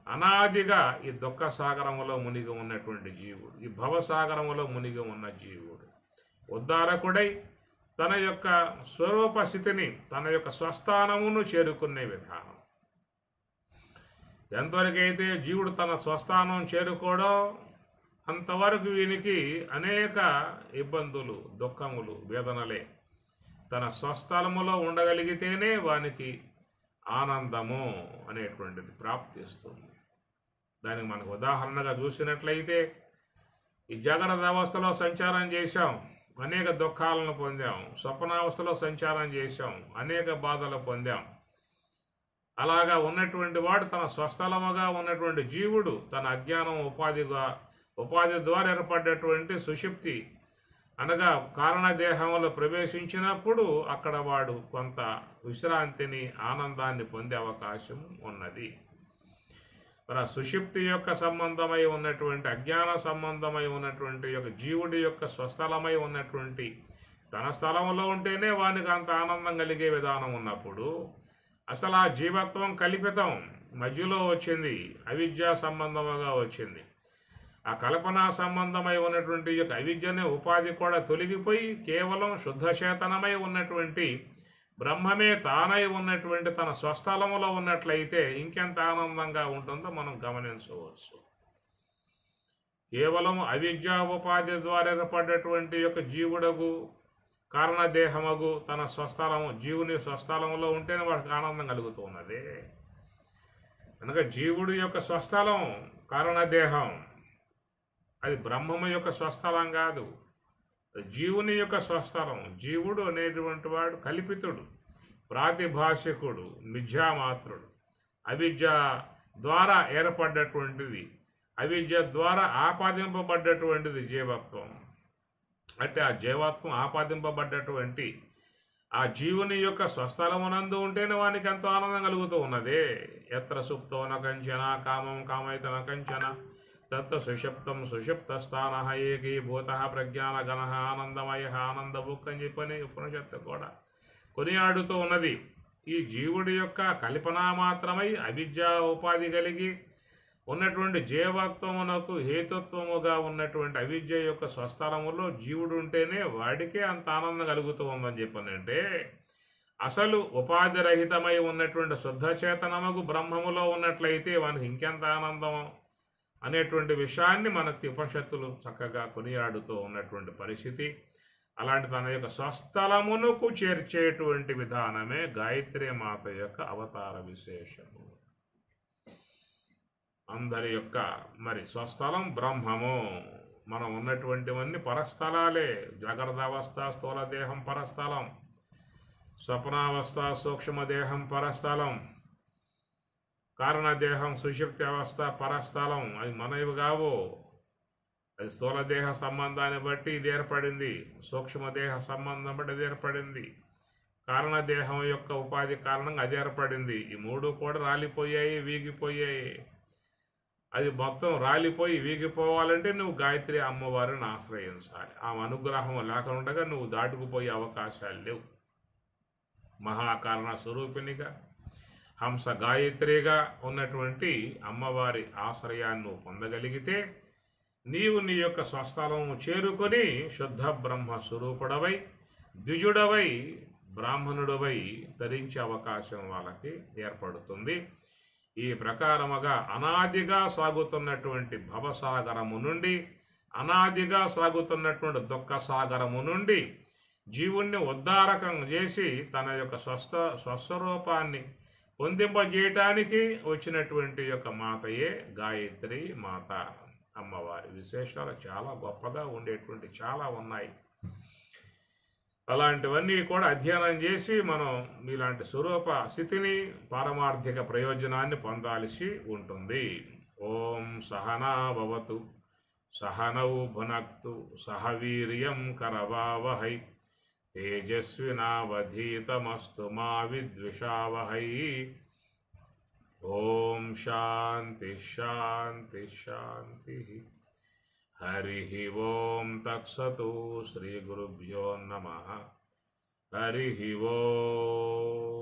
అనాదిగా ఈ దుఃఖ సాగరములో మునిగి ఉన్నటువంటి జీవుడు, ఈ భవసాగరములో మునిగి ఉన్న జీవుడు ఉద్ధారకుడై తన యొక్క స్వరూప స్థితిని, తన యొక్క స్వస్థానమును చేరుకునే విధానం. ఎంతవరకైతే జీవుడు తన స్వస్థానం చేరుకోవడో అంతవరకు వీనికి అనేక ఇబ్బందులు, దుఃఖములు, వేదనలే. తన స్వస్థలములో ఉండగలిగితేనే వానికి ఆనందము అనేటువంటిది ప్రాప్తిస్తుంది. దానికి మనకు ఉదాహరణగా చూసినట్లయితే ఈ జాగ్రత్త అవస్థలో సంచారం చేశాం, అనేక దుఃఖాలను పొందాం. స్వప్నావస్థలో సంచారం చేశాం, అనేక బాధలు పొందాం. అలాగా ఉన్నటువంటి వాడు, తన స్వస్థలముగా ఉన్నటువంటి జీవుడు తన అజ్ఞానం ఉపాధి ద్వారా ఏర్పడ్డటువంటి సుషుప్తి అనగా కారణదేహంలో ప్రవేశించినప్పుడు అక్కడ వాడు కొంత విశ్రాంతిని, ఆనందాన్ని పొందే అవకాశం ఉన్నది. మరి సుషుప్తి యొక్క సంబంధమై ఉన్నటువంటి, అజ్ఞాన సంబంధమై ఉన్నటువంటి యొక్క జీవుడి యొక్క స్వస్థలమై ఉన్నటువంటి తన స్థలంలో ఉంటేనే వానికి అంత ఆనందం కలిగే విధానం ఉన్నప్పుడు అసలు ఆ జీవత్వం కల్పితం మధ్యలో వచ్చింది, అవిద్యా సంబంధముగా వచ్చింది. ఆ కల్పనా సంబంధమై ఉన్నటువంటి యొక్క అవిద్యనే ఉపాధి కూడా తొలగిపోయి కేవలం శుద్ధచేతనమై ఉన్నటువంటి బ్రహ్మమే తానై ఉన్నటువంటి తన స్వస్థలములో ఉన్నట్లయితే ఇంకెంత ఆనందంగా ఉంటుందో మనం గమనించవచ్చు. కేవలం అవిద్యా ఉపాధి ద్వారా ఏర్పడ్డటువంటి యొక్క జీవుడగు కారణదేహమగు తన స్వస్థలము, జీవుని స్వస్థలంలో ఉంటేనే వాడికి ఆనందం కలుగుతూ ఉన్నది. కనుక జీవుడి యొక్క స్వస్థలం కారణదేహం, అది బ్రహ్మము యొక్క స్వస్థలం కాదు, జీవుని యొక్క స్వస్థలం. జీవుడు అనేటువంటి వాడు కల్పితుడు, ప్రాతిభాషికుడు, మిథ్యామాత్రుడు. అవిద్య ద్వారా ఏర్పడ్డటువంటిది, అవిద్య ద్వారా ఆపాదింపబడ్డటువంటిది జీవత్వం. అంటే ఆ జీవత్వం ఆపాదింపబడ్డటువంటి ఆ జీవుని యొక్క స్వస్థలమునందు ఉంటేనే వానికి ఎంతో ఆనందం కలుగుతూ ఉన్నది. ఎత్ర సుప్తో నకంచన కామం కామైత నకంచన తత్వ సుషుప్తం సుషుప్తస్థాన ఏకీభూత ప్రజ్ఞానగణ ఆనందమయ ఆనందబుక్ అని చెప్పని ఉపనిషత్తు కూడా కొనియాడుతూ ఉన్నది. ఈ జీవుడి యొక్క కల్పన మాత్రమై అవిద్యా ఉపాధి కలిగి ఉన్నటువంటి జీవత్వమునకు హేతుత్వముగా ఉన్నటువంటి అవిద్య యొక్క స్వస్థలములో జీవుడు ఉంటేనే వాడికే అంత ఆనందం కలుగుతూ ఉందని చెప్పనంటే, అసలు ఉపాధి రహితమై ఉన్నటువంటి శుద్ధచేతనముకు బ్రహ్మములో ఉన్నట్లయితే వానికి ఇంకెంత ఆనందం అనేటువంటి విషయాన్ని మనకి ఉపనిషత్తులు చక్కగా కొనియాడుతూ ఉన్నటువంటి పరిస్థితి. అలాంటి తన యొక్క స్వస్థలమునకు చేర్చేటువంటి విధానమే గాయత్రీ మాత యొక్క అవతార విశేషము. అందరి యొక్క మరి స్వస్థలం బ్రహ్మము. మనం ఉన్నటువంటివన్నీ పరస్థలాలే. జాగ్రత్త అవస్థ స్థూలదేహం పరస్థలం, స్వప్నావస్థ సూక్ష్మదేహం పరస్థలం, కారణదేహం సుషుప్తి అవస్థ పరస్థలం. అవి మనవి కావు. అది స్థూలదేహ సంబంధాన్ని బట్టి ఇది ఏర్పడింది, సూక్ష్మదేహ సంబంధం బట్టి అది ఏర్పడింది, కారణదేహం యొక్క ఉపాధి కారణంగా అది ఏర్పడింది. ఈ మూడు కూడా రాలిపోయాయి, వీగిపోయాయి. అది మొత్తం రాలిపోయి వీగిపోవాలంటే నువ్వు గాయత్రి అమ్మవారిని ఆశ్రయించాలి. ఆమె అనుగ్రహం లేకుండా నువ్వు దాటుకుపోయే అవకాశాలు లేవు. మహాకారణ స్వరూపిణిగా, హంస గాయత్రిగా ఉన్నటువంటి అమ్మవారి ఆశ్రయాన్ని నువ్వు పొందగలిగితే నీవు నీ యొక్క స్వస్థలం చేరుకొని శుద్ధ బ్రహ్మ స్వరూపుడవై, ద్విజుడవై, బ్రాహ్మణుడవై ధరించే అవకాశం వాళ్ళకి ఏర్పడుతుంది. ఈ ప్రకారముగా అనాదిగా సాగుతున్నటువంటి భవసాగరము నుండి, అనాదిగా సాగుతున్నటువంటి దుఃఖ సాగరము నుండి జీవుణ్ణి ఉద్ధారకం చేసి తన యొక్క స్వస్వరూపాన్ని పొందింపజేయటానికి వచ్చినటువంటి యొక్క మాతయే గాయత్రి మాత. అమ్మవారి విశేషాలు చాలా గొప్పగా ఉండేటువంటి చాలా ఉన్నాయి. అలాంటివన్నీ కూడా అధ్యయనం చేసి మనం ఇలాంటి స్వరూప స్థితిని, పారమార్థిక ప్రయోజనాన్ని పొందాల్సి ఉంటుంది. ఓం సహనా భవతు సహనౌ భునక్తు సహ వీర్యం కరవావహై తేజస్వినావధీతమస్తు మా విద్విషావహై. ఓం శాంతి శాంతి శాంతి. హరి ఓం తత్సతు. శ్రీ గురుభ్యో నమః. హరి ఓం.